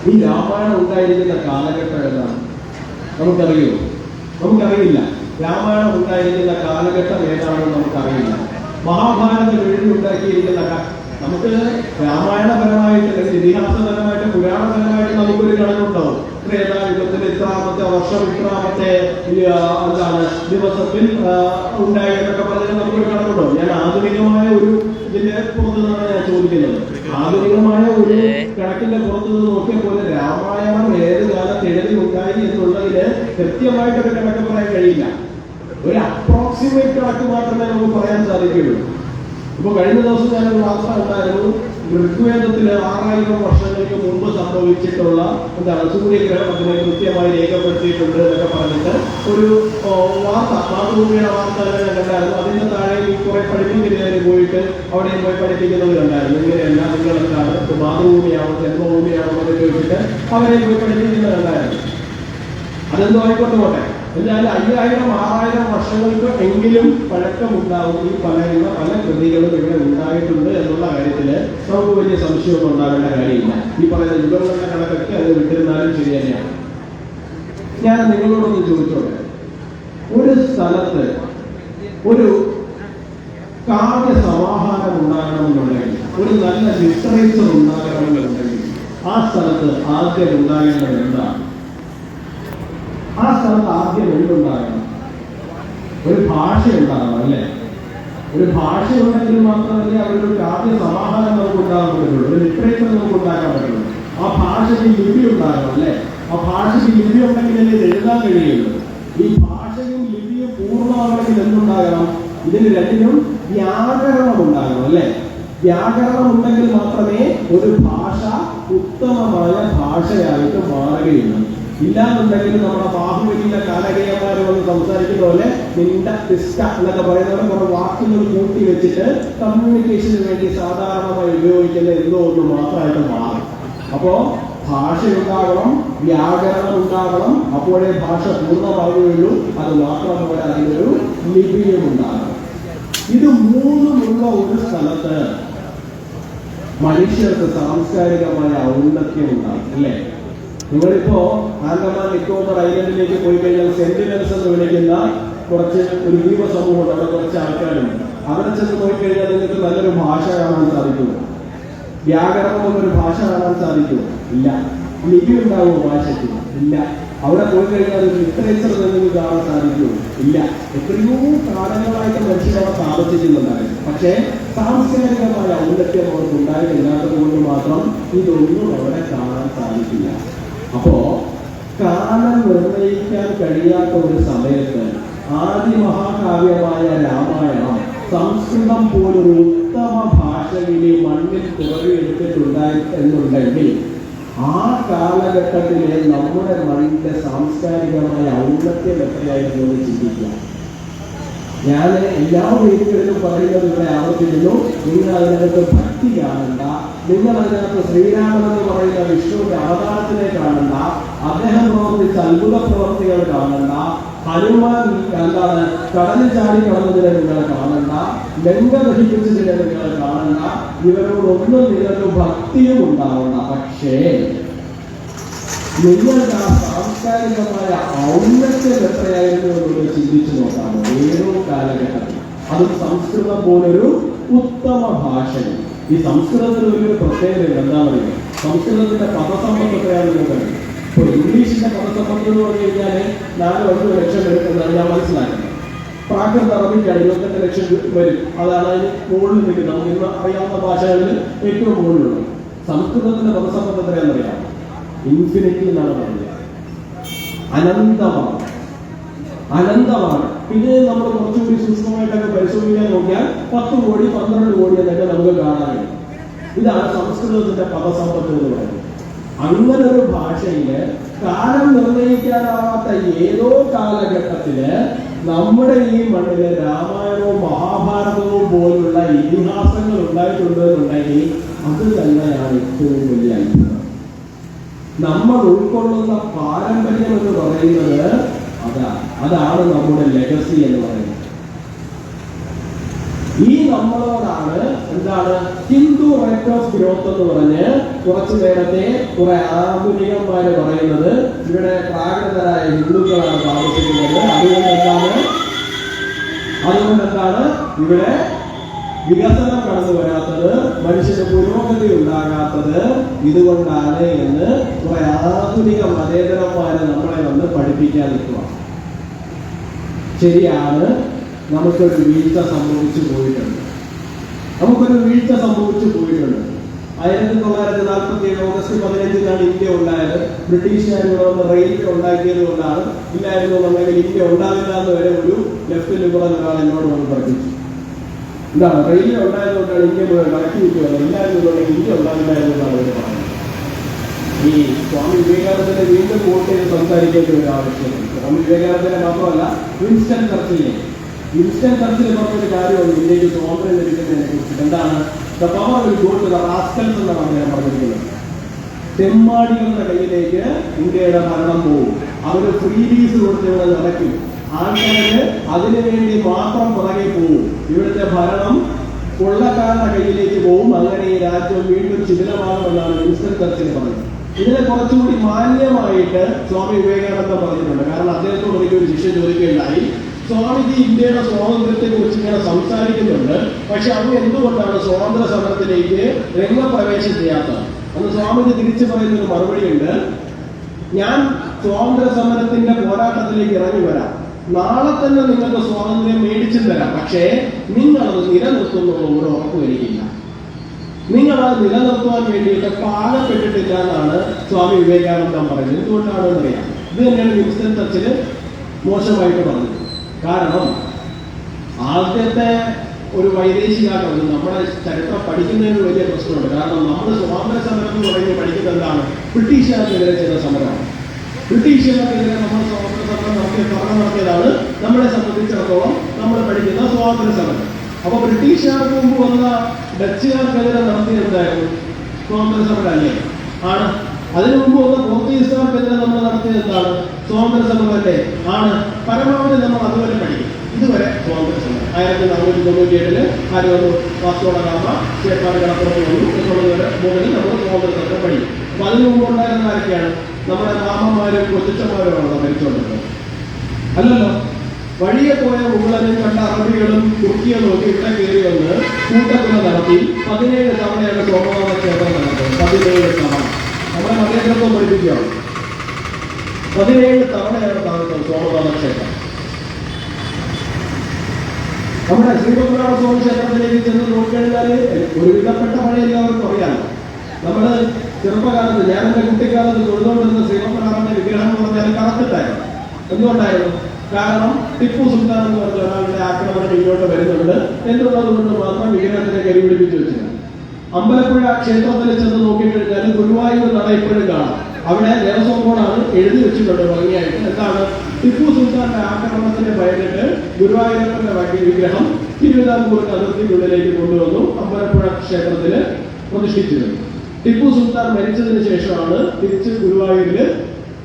ഈ രാമായണം ഉണ്ടായിരിക്കുന്ന കാലഘട്ടം ഏതാണ് നമുക്കറിയോ? നമുക്കറിയില്ല. രാമായണം ഉണ്ടായിരിക്കുന്ന കാലഘട്ടം ഏതാണെന്ന് നമുക്കറിയില്ല. മഹാഭാരതം എഴുതി ഉണ്ടാക്കിയിരിക്കുന്ന നമുക്ക് രാമായണപരമായിട്ട് അല്ലെങ്കിൽ ഇതിഹാസപരമായിട്ട് പുരാണപരമായിട്ട് നമുക്കൊരു കണക്കുണ്ടാവും. ത്രേതായുഗത്തിൽ ഇത്രാമത്തെ വർഷം ഇത്രാമത്തെ എന്താണ് ദിവസത്തിൽ ഉണ്ടായി എന്നൊക്കെ പറഞ്ഞാൽ നമുക്കൊരു കണക്കുണ്ടാവും. ഞാൻ ആധുനികമായ ഒരു ഇതിന്റെ പുറത്തു നിന്നാണ് ഞാൻ ചോദിക്കുന്നത്. ആധുനികമായ ഒരു കണക്കിന്റെ പുറത്തു നിന്ന് നോക്കിയപ്പോൾ രാമായണം ഏത് കാലത്ത് എഴുതി ഉണ്ടായി എന്നുള്ളതിന് കൃത്യമായിട്ടൊരു കണക്ക് പറയാൻ കഴിയില്ല. ഒരു അപ്രോക്സിമേറ്റ് കണക്ക് മാത്രമേ നമുക്ക് പറയാൻ സാധിക്കുകയുള്ളൂ. ഇപ്പൊ കഴിഞ്ഞ ദിവസം ഞാനൊരു വാർത്ത ഉണ്ടായിരുന്നു. ഋഗ്വേദത്തില് 6000 വർഷങ്ങൾക്ക് മുമ്പ് സംഭവിച്ചിട്ടുള്ള സൂര്യഗ്രഹണത്തിനെ കൃത്യമായി രേഖപ്പെടുത്തിയിട്ടുണ്ട് എന്നൊക്കെ പറഞ്ഞിട്ട് ഒരു വാർത്ത, മാതൃഭൂമിയുടെ വാർത്ത ഞാൻ കണ്ടായിരുന്നു. അതിന്റെ താഴെ കുറെ പഠിപ്പിക്കുന്നവര് പോയിട്ട് അവിടെയും പോയി പഠിപ്പിക്കുന്നവർ കണ്ടായിരുന്നു. ഇങ്ങനെയല്ല, നിങ്ങളെന്താണ് മാതൃഭൂമിയാണോ ജന്മഭൂമിയാണോ എന്ന് ചോദിച്ചിട്ട് അവരെ പോയി പഠിപ്പിക്കുന്നത് കണ്ടായിരുന്നു. അതെന്തോ ആയിക്കോട്ടെ പോട്ടെ. എന്നാൽ 5000-6000 വർഷങ്ങൾക്ക് എങ്കിലും പഴക്കമുണ്ടാവും ഈ പറയുന്ന പല കൃതികളും ഇവിടെ ഉണ്ടായിട്ടുണ്ട് എന്നുള്ള കാര്യത്തില് നമുക്ക് വലിയ സംശയമൊന്നും ഉണ്ടാകേണ്ട കാര്യമില്ല. ഈ പറയുന്ന യുഗങ്ങളുടെ കണക്കൊക്കെ അത് വിട്ടിരുന്നാലും ശരി തന്നെയാണ്. ഞാൻ നിങ്ങളോടൊന്ന് ചോദിച്ചോട്ടെ, ഒരു സ്ഥലത്ത് ഒരു കാവ്യ സമാഹാരം ഉണ്ടാകണമെന്നുണ്ടെങ്കിൽ, ഒരു നല്ല ലിറ്ററേച്ചർ ഉണ്ടാകണമെന്നുണ്ടെങ്കിൽ ആ സ്ഥലത്ത് ആദ്യം ഉണ്ടാകേണ്ടത് എന്താണ്? ആ സ്ഥലത്ത് ആദ്യം എന്തുണ്ടാകണം? ഒരു ഭാഷ ഉണ്ടാകണം, അല്ലേ? ഒരു ഭാഷ ഉണ്ടെങ്കിൽ മാത്രമല്ലേ അവരൊരു കാവ്യ സമാഹാരം നമുക്ക് ഉണ്ടാകാൻ പറ്റുള്ളൂ, ഒരു ലിറ്ററേച്ചർ നമുക്ക് ഉണ്ടാക്കാൻ പറ്റുള്ളൂ. ആ ഭാഷയ്ക്ക് ലിപി ഉണ്ടാകണം, അല്ലേ? ആ ഭാഷയ്ക്ക് ലിപി ഉണ്ടെങ്കിലല്ലേ ഇത് എഴുതാൻ കഴിയുള്ളൂ. ഈ ഭാഷയും ലിപിയും പൂർണ്ണമാണെങ്കിൽ എന്തുണ്ടാകണം? ഇതിന് രണ്ടിനും വ്യാകരണം ഉണ്ടാകണം, അല്ലേ? വ്യാകരണം ഉണ്ടെങ്കിൽ മാത്രമേ ഒരു ഭാഷ ഉത്തമമായ ഭാഷയായിട്ട് മാറുകയുള്ളൂ. ഇല്ലാന്നുണ്ടെങ്കിൽ നമ്മുടെ ബാഹുബലിയിലെ കാലകേയന്മാർ വന്ന് സംസാരിക്കുന്ന പോലെ നിണ്ട പിസ്റ്റ എന്നൊക്കെ പറയുന്നവരെ കുറെ വാക്കുകൾ കൂട്ടി വെച്ചിട്ട് കമ്മ്യൂണിക്കേഷന് വേണ്ടി സാധാരണമായി ഉപയോഗിക്കുന്ന എന്തോ ഒന്ന് മാത്രമായിട്ട് മാറും. അപ്പോ ഭാഷ ഉണ്ടാകണം, വ്യാകരണം ഉണ്ടാകണം, അപ്പോഴേ ഭാഷ പൂർണ്ണമാവുകയുള്ളൂ. അത് മാത്രമല്ല അതിനൊരു ലിപിയും ഉണ്ടാകണം. ഇത് മൂന്നുമുള്ള ഒരു സ്ഥലത്ത് മനുഷ്യർക്ക് സാംസ്കാരികമായ ഔന്നത്യം ഉണ്ടാകും, അല്ലേ? നിങ്ങളിപ്പോ ആൻഡമാൻ നിക്കോബർ ഐലൻഡിലേക്ക് പോയി കഴിഞ്ഞാൽ സെന്റിനൽസ് എന്ന് വിളിക്കുന്ന കുറച്ച് ഒരു ദ്വീപ സമൂഹമുണ്ട്. അവിടെ കുറച്ച് ആൾക്കാരുണ്ട്. അവിടെ ചെന്ന് പോയി കഴിഞ്ഞാൽ നിങ്ങൾക്ക് നല്ലൊരു ഭാഷ കാണാൻ സാധിക്കുമോ? വ്യാകരണം എന്നൊരു ഭാഷ കാണാൻ സാധിക്കുമോ? ഇല്ല. ലിപി ഉണ്ടാവുമോ ഭാഷയ്ക്ക്? ഇല്ല. അവിടെ പോയി കഴിഞ്ഞാൽ ഒരു ലിറ്ററേച്ചർ നിങ്ങൾക്ക് കാണാൻ സാധിക്കുമോ? ഇല്ല. എത്രയോ കാലങ്ങളായിട്ട് മനുഷ്യരവിടെ താമസിക്കുന്നുണ്ടായിരുന്നു. പക്ഷേ സാംസ്കാരികമായ ഔന്നത്യം അവർക്ക് ഉണ്ടായിട്ടില്ലാത്തത് കൊണ്ട് മാത്രം ഇതൊന്നും അവിടെ കാണാൻ സാധിക്കില്ല. അപ്പോ കാലം നിർണയിക്കാൻ കഴിയാത്ത ഒരു സമയത്ത് ആദിമഹാകാവ്യമായ രാമായണം സംസ്കൃതം പോലൊരു ഉത്തമ ഭാഷയിലെ മണ്ണിൽ തുറവിയെടുത്തിട്ടുണ്ടായി എന്നുണ്ടെങ്കിൽ ആ കാലഘട്ടത്തിലെ നമ്മുടെ മണ്ണിന്റെ സാംസ്കാരികമായ ഔന്നത്യം എത്രയായിരുന്നു എന്ന് ചിന്തിക്കുക. ഞാൻ എല്ലാ വേദികളിലും പറയുന്നത് ഇവിടെ ആവർത്തിക്കുന്നു, നിങ്ങൾ അതിനകത്ത് ഭക്തി കാണണ്ട, നിങ്ങൾ അതിനകത്ത് ശ്രീരാമൻ എന്ന് പറയുന്ന വിഷ്ണുവിന്റെ അവതാരത്തിനെ കാണണ്ട, അദ്ദേഹം പ്രവർത്തിച്ച അത്ഭുത പ്രവർത്തികൾ കാണണ്ട, ഹനുമാൻ എന്താണ് കടലിൽ ചാടി കടന്നതിനെ നിങ്ങൾ കാണണ്ട, ഗംഗ ദഹിപ്പിച്ചതിനെ നിങ്ങൾ കാണണ്ട, ഇവരോടൊന്നും നിങ്ങൾക്ക് ഭക്തിയും ഉണ്ടാവണ്ട. പക്ഷേ നിങ്ങൾക്ക് ആ സാംസ്കാരികമായ ഔന്നത്യം എത്രയായിരുന്നു എന്നുള്ളത് ചിന്തിച്ചു നോക്കാമോ? ഏതോ കാലഘട്ടത്തിൽ, അതും സംസ്കൃതം പോലൊരു ഉത്തമ ഭാഷയിൽ. ഈ സംസ്കൃതത്തിന് ഒരു പ്രത്യേകത എന്താ പറയുക? സംസ്കൃതത്തിന്റെ പദസമ്പത്ത് എത്രയാണെന്ന് പറയുന്നത്. ഇപ്പോൾ ഇംഗ്ലീഷിന്റെ പദസമ്പത്ത് എന്ന് പറഞ്ഞു കഴിഞ്ഞാൽ 4-5 ലക്ഷം എടുക്കുന്നത് ഞാൻ മനസ്സിലാക്കുന്നത്. പ്രാകൃത അറബിക്കാണ് 22 ലക്ഷം വരും. അതാണ് അതിന് മുകളിൽ നിൽക്കുന്നത്. നമുക്ക് ഇന്ന് അറിയാവുന്ന ഭാഷകളിൽ ഏറ്റവും മുകളിലുള്ളത്. സംസ്കൃതത്തിന്റെ പദസമ്പത്ത് എത്രയാണെന്നറിയാം? ഇൻഫിനിറ്റി എന്നാണ് പറയുന്നത്. അനന്തമാണ്. അനന്തമാണ്. പിന്നെ നമ്മൾ കുറച്ചുകൂടി സൂക്ഷ്മമായിട്ടൊക്കെ പരിശോധിക്കാൻ നോക്കിയാൽ 10 കോടി 12 കോടി എന്നൊക്കെ നമുക്ക് കാണാനുണ്ട്. ഇതാണ് സംസ്കൃതത്തിന്റെ പദസമ്പത്ത് എന്ന് പറയുന്നത്. അങ്ങനെ ഒരു ഭാഷയില് കാലം നിർണയിക്കാനാവാത്ത ഏതോ കാലഘട്ടത്തില് നമ്മുടെ ഈ മണ്ണില് രാമായണവും മഹാഭാരതവും പോലുള്ള ഇതിഹാസങ്ങൾ ഉണ്ടായിട്ടുണ്ട് എന്നുണ്ടെങ്കിൽ അത് തന്നെയാണ് ഏറ്റവും വലിയ അത്ഭുതം. നമ്മൾ ഉൾക്കൊള്ളുന്ന പാരമ്പര്യം എന്ന് പറയുന്നത് അതാണ് നമ്മുടെ ലെഗസി എന്ന് പറയുന്നത്. ഈ നമ്മളോടാണ് എന്താണ് ഹിന്ദു റേറ്റ് ഓഫ് ഗ്രോത്ത് എന്ന് പറഞ്ഞ് കുറച്ചു നേരത്തെ കുറെ ആധുനികന്മാര് പറയുന്നത് ഇവിടെ പ്രാകൃതരായ ഹിന്ദുക്കളാണ് താമസിക്കുന്നത്. അതുകൊണ്ട് എന്താണ് ഇവിടെ വികസനം കടന്നു വരാത്തത്, മനുഷ്യന് പുരോഗതി ഉണ്ടാകാത്തത് ഇതുകൊണ്ടാണ് എന്ന് കുറെ ആധുനിക മതേതരന്മാര് നമ്മളെ വന്ന് പഠിപ്പിക്കാൻ നിൽക്കുക. ശരിയാണ്, നമുക്കൊരു വീഴ്ച സംഭവിച്ചു പോയിട്ടുണ്ട്. 1947 ഓഗസ്റ്റ് 15 ഇന്ത്യ ഉണ്ടായത്. ബ്രിട്ടീഷുകാർ വന്ന് റെയിൽവേ ഉണ്ടാക്കിയത് കൊണ്ടാണ്. ഇല്ലായിരുന്നു എന്നുണ്ടെങ്കിൽ ഇന്ത്യ ഉണ്ടാവില്ല എന്ന് വരെ ഒരു ലെഫ്റ്റ് ലിബറൽ ഒരാൾ എന്നോട് വന്ന് പഠിപ്പിച്ചു. എന്താണ് റെയിൽവേ ഉണ്ടായതുകൊണ്ടാണ് ഇന്ത്യ കണക്കി വിട്ടുള്ളത്, ഇല്ലായിരുന്നുണ്ടെങ്കിൽ ഇന്ത്യ ഉണ്ടാവില്ലായിരുന്നു എന്നാണ് അവർ പറയുന്നത്. ഈ സ്വാമി വിവേകാനന്ദനെ വീണ്ടും വോട്ട് ചെയ്ത് സംസാരിക്കേണ്ട ഒരു ആവശ്യമുണ്ട്. സ്വാമി വിവേകാനന്ദനെ മാത്രമല്ല, വിൻസ്റ്റൺ ചർച്ചിൽ പറഞ്ഞൊരു കാര്യമാണ് ഇന്ത്യക്ക് സ്വാതന്ത്ര്യം ലഭിക്കുന്നതിനെ കുറിച്ച്. എന്താണ് the power will go to the rascals എന്നാണ് അദ്ദേഹം പറഞ്ഞിരിക്കുന്നത്. തെമ്മാടികളുടെ കയ്യിലേക്ക് ഇന്ത്യയുടെ ഭരണം പോകും. അവര് ഫ്രീ ലീസ് കൊടുത്ത് ഇവിടെ നടക്കും. ആൾക്കാര് അതിനുവേണ്ടി മാത്രം പുറകെ പോകും. ഇവിടുത്തെ ഭരണം കൊള്ളക്കാരുടെ കയ്യിലേക്ക് പോകും. അങ്ങനെ ഈ രാജ്യം വീണ്ടും ശിഥിലമാകുമെന്നാണ് വിൻസ്റ്റൺ ചർച്ചിൽ പറഞ്ഞത്. ഇതിനെ കുറച്ചുകൂടി മാന്യമായിട്ട് സ്വാമി വിവേകാനന്ദ പറഞ്ഞിട്ടുണ്ട്. കാരണം അദ്ദേഹത്തോട് എനിക്കൊരു ശിഷ്യ ചോദിക്കുകയുണ്ടായി, സ്വാമിജി ഇന്ത്യയുടെ സ്വാതന്ത്ര്യത്തെ കുറിച്ച് ഇങ്ങനെ സംസാരിക്കുന്നുണ്ട്, പക്ഷെ അത് എന്തുകൊണ്ടാണ് സ്വാതന്ത്ര്യ സമരത്തിലേക്ക് രംഗപ്രവേശം ചെയ്യാത്തത്? അന്ന് സ്വാമിജി തിരിച്ചു പറയുന്നൊരു മറുപടിയുണ്ട്, ഞാൻ സ്വാതന്ത്ര്യ സമരത്തിന്റെ പോരാട്ടത്തിലേക്ക് ഇറങ്ങി വരാം, നാളെ തന്നെ നിങ്ങൾക്ക് സ്വാതന്ത്ര്യം മേടിച്ചും തരാം, പക്ഷേ നിങ്ങളത് നിലനിർത്തുന്നുള്ള ഒരു ഉറപ്പ് എനിക്കില്ല. നിങ്ങളത് നിലനിർത്തുവാൻ വേണ്ടിയിട്ട് പാകപ്പെട്ടിട്ടില്ല എന്നാണ് സ്വാമി വിവേകാനന്ദൻ പറയുന്നത്. എന്തുകൊണ്ടാണെന്ന് അറിയാം. ഇത് തന്നെയാണ് വിൻസ്റ്റൺ ചർച്ചില് മോശമായിട്ട് പറഞ്ഞത്. കാരണം ആദ്യത്തെ ഒരു വൈദേശികാക്കൾ നമ്മുടെ ചരിത്രം പഠിക്കുന്നതിന് വലിയ പ്രശ്നമുണ്ട്. കാരണം നമ്മൾ സ്വാതന്ത്ര്യ സമരം എന്ന് പറയുന്നത് പഠിക്കുന്നത് എന്താണ്? ബ്രിട്ടീഷുകാർക്കെതിരെ ചെയ്ത സമരമാണ്. ബ്രിട്ടീഷുകാർക്കെതിരെ നമ്മൾ സ്വാതന്ത്ര്യ സമരം നടത്തിയതാണ് നമ്മളെ സംബന്ധിച്ചിടത്തോളം നമ്മൾ പഠിക്കുന്ന സ്വാതന്ത്ര്യ സമരം. അപ്പൊ ബ്രിട്ടീഷുകാർക്ക് മുമ്പ് വന്ന ഡച്ചുകാർക്കെതിരെ നടത്തിയത് എന്തായിരുന്നു? സ്വാതന്ത്ര്യ സമരം അല്ലേ? ആണ്. അതിനു മുമ്പ് വന്ന പോർച്ചുഗീസുകാർക്കെതിരെ നമ്മൾ നടത്തിയത് എന്താണ്? സ്വാതന്ത്ര്യ സമരം അല്ലേ? ആണ്. പരമാവധി നമ്മൾ അതുവരെ പഠിക്കും. ഇതുവരെ സ്വാതന്ത്ര്യ സമരം 1497 ആര് വന്നു? വാസ്കോ ഡ ഗാമ ചേപ്പാട് കടപ്പുറത്ത് വന്നു എന്നുള്ളത് മുതൽ നമ്മൾ സ്വാതന്ത്ര്യ സമരം പഠിക്കും. അപ്പൊ അതിനു മുമ്പ് ഉണ്ടായിരുന്ന ആരൊക്കെയാണ്? നമ്മുടെ മാമന്മാരും കൊച്ചുച്ചന്മാരുമാണോ മരിച്ചുകൊണ്ടിരുന്നത്? അല്ലല്ലോ. വഴിയെ പോയ മുഗളനും കണ്ട അറബികളും തുർക്കികളും ഒക്കെ ഇവിടെ കയറി വന്ന് കൂട്ടക്കുല നടത്തി 17 തവണയാണ് സോമനാഥ ക്ഷേത്രം നടത്തുന്നത്. 17 തവണ നമ്മുടെ മതേതരത്വം പഠിപ്പിക്കുകയാണ്. 17 തവണയാണ് നടത്തുന്നത് സോമനാഥ ക്ഷേത്രം. നമ്മുടെ ശ്രീപത്മനാഭ സ്വാമി ക്ഷേത്രത്തിലേക്ക് ചെന്ന് നോക്കിക്കഴിഞ്ഞാൽ ഒരുവിധപ്പെട്ട പണി എല്ലാവർക്കും അറിയാമല്ലോ. നമ്മള് ചെറുപ്പകാലത്ത്, ഞാൻ എന്റെ കുട്ടിക്കാലത്ത് തൊഴുതുകൊണ്ടിരുന്ന ശ്രീപത്മനാഭന്റെ വിഗ്രഹം എന്ന് പറഞ്ഞാൽ കറുത്തിട്ടായിരുന്നു. എന്തുകൊണ്ടായിരുന്നു? കാരണം ടിപ്പു സുൽത്താൻ എന്ന് പറഞ്ഞ ഒരാളുടെ ആക്രമണം ഇങ്ങോട്ട് വരുന്നുണ്ട് എന്നുള്ളത് കൊണ്ട് മാത്രം വിഗ്രഹത്തിനെ കരിപിടിപ്പിച്ചു വെച്ചിരുന്നു. അമ്പലപ്പുഴ ക്ഷേത്രത്തിൽ ചെന്ന് നോക്കിക്കഴിഞ്ഞാൽ ഗുരുവായൂർ നട ഇപ്പോഴും കാണാം. അവിടെ ദേവസ്വം ബോർഡാണ് എഴുതി വെച്ചിട്ടുണ്ട് ഭംഗിയായിട്ട്. എന്താണ്? ടിപ്പു സുൽത്താന്റെ ആക്രമണത്തിന് ഭയന്നിട്ട് ഗുരുവായൂരപ്പന്റെ വിഗ്രഹം തിരുവിതാംകൂർ അതിർത്തിക്കുള്ളിലേക്ക് കൊണ്ടുവന്നു അമ്പലപ്പുഴ ക്ഷേത്രത്തില് പ്രതിഷ്ഠിച്ചിരുന്നു. ടിപ്പു സുൽത്താൻ മരിച്ചതിന് ശേഷമാണ് തിരിച്ച് ഗുരുവായൂരില്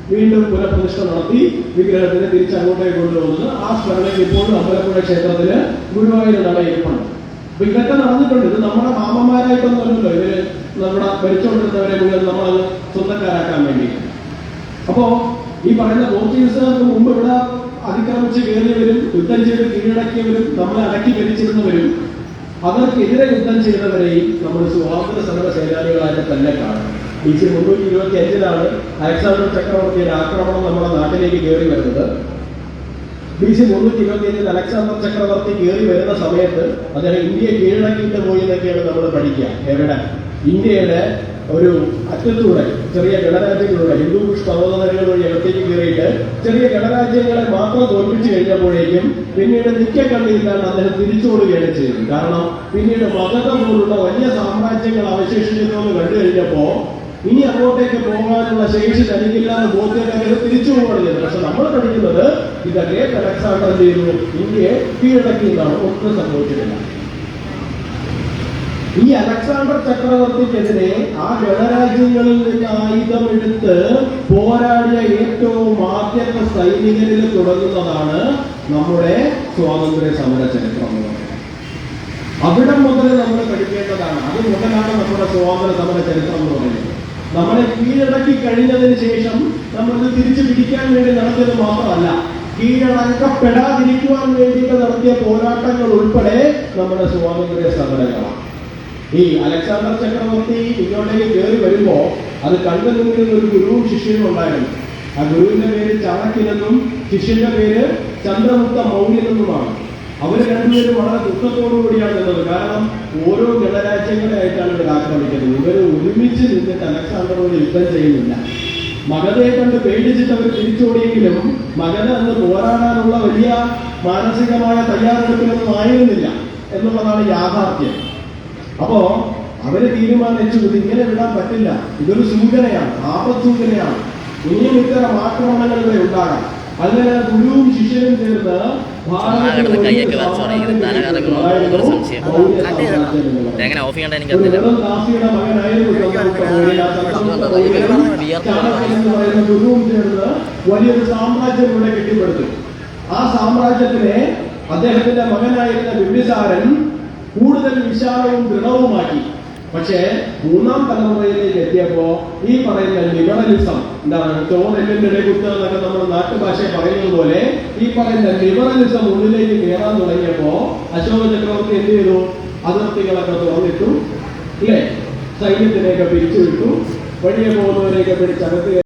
വീണ്ടും പുനഃപ്രതിഷ്ഠ നടത്തി വിഗ്രഹത്തിനെ തിരിച്ച് അങ്ങോട്ടേക്ക് കൊണ്ടുവന്നത്. ആ സ്മരണയ്ക്ക് ഇപ്പോഴും അമ്പലപ്പുഴ ക്ഷേത്രത്തില് ഗുരുവായൂർ നട ഇരിപ്പുണ്ട്. അപ്പൊ ഇതൊക്കെ നടന്നിട്ടുണ്ട്. ഇത് നമ്മുടെ മാമന്മാരായിട്ടൊന്നുമല്ലോ, ഇവര് നമ്മുടെ ഭരിച്ചുകൊണ്ടിരുന്നവരെ മുഴുവൻ നമ്മളത് സ്വന്തക്കാരാക്കാൻ വേണ്ടി. അപ്പോ ഈ പറയുന്ന പോർച്ചുഗീസുകാർക്ക് മുമ്പ് ഇവിടെ അതിക്രമിച്ച് കയറിയവരും യുദ്ധം ചെയ്ത് കീഴടക്കിയവരും നമ്മളെ അടക്കി ഭരിച്ചിരുന്നവരും അവർക്കെതിരെ യുദ്ധം ചെയ്തവരെയും നമ്മൾ സ്വാതന്ത്ര്യ സമര സേനാനികളായിട്ട് തന്നെ കാണും. BC 325 അലക്സാണ്ടർ ചക്രവർത്തിയുടെ ആക്രമണം നമ്മുടെ നാട്ടിലേക്ക് കയറി വരുന്നത്. BC 325 അലക്സാണ്ടർ ചക്രവർത്തി കയറി വരുന്ന സമയത്ത് അദ്ദേഹം ഇന്ത്യയെ കീഴടക്കിയിട്ട് പോയി എന്നൊക്കെയാണ് നമ്മൾ പഠിക്കുക. എവിടെ? ഇന്ത്യയുടെ ഒരു അറ്റത്തൂടെ ചെറിയ ഗണരാജ്യങ്ങളുടെ ഹിന്ദുകുഷ് പർവ്വതനിരകൾ വഴി അകത്തേക്ക് കയറിയിട്ട് ചെറിയ ഗണരാജ്യങ്ങളെ മാത്രം തോൽപ്പിച്ചു കഴിഞ്ഞപ്പോഴേക്കും പിന്നീട് നിക്ക കണ്ടിരുന്നാണ് അദ്ദേഹം തിരിച്ചോടുകയാണ് ചെയ്തത്. കാരണം പിന്നീട് മഗധ പോലുള്ള വലിയ സാമ്രാജ്യങ്ങൾ അവശേഷിച്ചിരുന്നു കണ്ടു കഴിഞ്ഞപ്പോ ഇനി അങ്ങോട്ടേക്ക് പോകാനുള്ള ശേഷി തനിക്കില്ല എന്ന് ബോധ്യത്തെ തിരിച്ചു പോവുകയാണ് ചെയ്തത്. പക്ഷെ നമ്മൾ പഠിക്കുന്നത് ഇത് ഗ്രേറ്റ് അലക്സാണ്ടർ എന്ത് ചെയ്തു, ഇന്ത്യയെ കീഴടക്കിയതാണ്, ഒന്നും സംഭവിച്ചിട്ടില്ല. ഈ അലക്സാണ്ടർ ചക്രവർത്തിക്കെതിരെ ആ ഗണരാജ്യങ്ങളിൽ നിന്ന് ആയുധമെടുത്ത് പോരാടിയ ഏറ്റവും ആദ്യത്തെ സൈനികരിൽ തുടങ്ങുന്നതാണ് നമ്മുടെ സ്വാതന്ത്ര്യ സമര ചരിത്രം. അവിടെ മുതൽ നമ്മൾ പഠിക്കേണ്ടതാണ്. അത് മുതലാണ് നമ്മുടെ സ്വാതന്ത്ര്യ സമര ചരിത്രം എന്ന് പറയുന്നത്. നമ്മളെ കീഴടക്കി കഴിഞ്ഞതിന് ശേഷം നമ്മളിത് തിരിച്ചു പിടിക്കാൻ വേണ്ടി നടത്തിയത് മാത്രമല്ല, കീഴടക്കപ്പെടാതിരിക്കുവാൻ വേണ്ടിയിട്ട് നടത്തിയ പോരാട്ടങ്ങൾ ഉൾപ്പെടെ നമ്മുടെ സ്വാതന്ത്ര്യ സമരങ്ങളാണ്. ഈ അലക്സാണ്ടർ ചക്രവർത്തി ഇങ്ങോട്ടേക്ക് കയറി വരുമ്പോ അത് കണ്ടു നിന്നിരുന്ന ഒരു ഗുരുവും ശിഷ്യനും ഉണ്ടായിരുന്നു. ആ ഗുരുവിന്റെ പേര് ചാണക്യനെന്നും ശിഷ്യന്റെ പേര് ചന്ദ്രഗുപ്ത മൗര്യനെന്നുമാണ്. അവര് രണ്ടുപേരും വളരെ ദുഃഖത്തോടു കൂടിയാണ് നിന്നത്. കാരണം ഓരോ ഗണരാജ്യങ്ങളെ ആയിട്ടാണ് ഇവർ ആക്രമിക്കുന്നത്. ഇവർ ഒരുമിച്ച് നിന്നിട്ട് അലക്സാണ്ടറോട് യുദ്ധം ചെയ്യുന്നില്ല. മഗധയെ കണ്ട് പേടിച്ചിട്ട് അവർ തിരിച്ചോടിയെങ്കിലും മഗധ അന്ന് പോരാടാനുള്ള വലിയ മാനസികമായ തയ്യാറെടുപ്പിലൊന്നും ആയിരുന്നില്ല എന്നുള്ളതാണ് യാഥാർത്ഥ്യം. അപ്പോ അവര് തീരുമാനിച്ചു, ഇങ്ങനെ വിടാൻ പറ്റില്ല, ഇതൊരു സൂചനയാണ്, ആപത്സൂചനയാണ്, ഇനിയും ഇത്തരം ആക്രമണങ്ങൾ ഇവിടെ ഉണ്ടാകാം. അങ്ങനെ ഗുരുവും ശിഷ്യനും ചേർന്ന് ഗുരുവും ചേർന്ന് വലിയൊരു സാമ്രാജ്യം ഇവിടെ കെട്ടിപ്പടുത്തു. ആ സാമ്രാജ്യത്തിനെ അദ്ദേഹത്തിന്റെ മകനായിരുന്ന ബിംബിസാരൻ കൂടുതൽ വിശാലവും ദൃഢവുമാക്കി. പക്ഷേ മൂന്നാം തലമുറയിലേക്ക് എത്തിയപ്പോ ഈ പറയുന്ന ലിബറലിസം, എന്താണ് ചോറിന്റെ കുത്ത് എന്നൊക്കെ നമ്മൾ നാട്ടുഭാഷയെ പറയുന്നത് പോലെ ഈ പറയുന്ന ലിബറലിസം ഉള്ളിലേക്ക് കയറാൻ തുടങ്ങിയപ്പോ അശോക ചക്രവർത്തി എന്ത് ചെയ്തു, അതിർത്തികളൊക്കെ തുറന്നിട്ടു, ഇല്ലേ, സൈന്യത്തിനെയൊക്കെ പിരിച്ചുവിട്ടു, വഴിയെ പോകുന്നവരെയൊക്കെ പിടിച്ചകത്ത്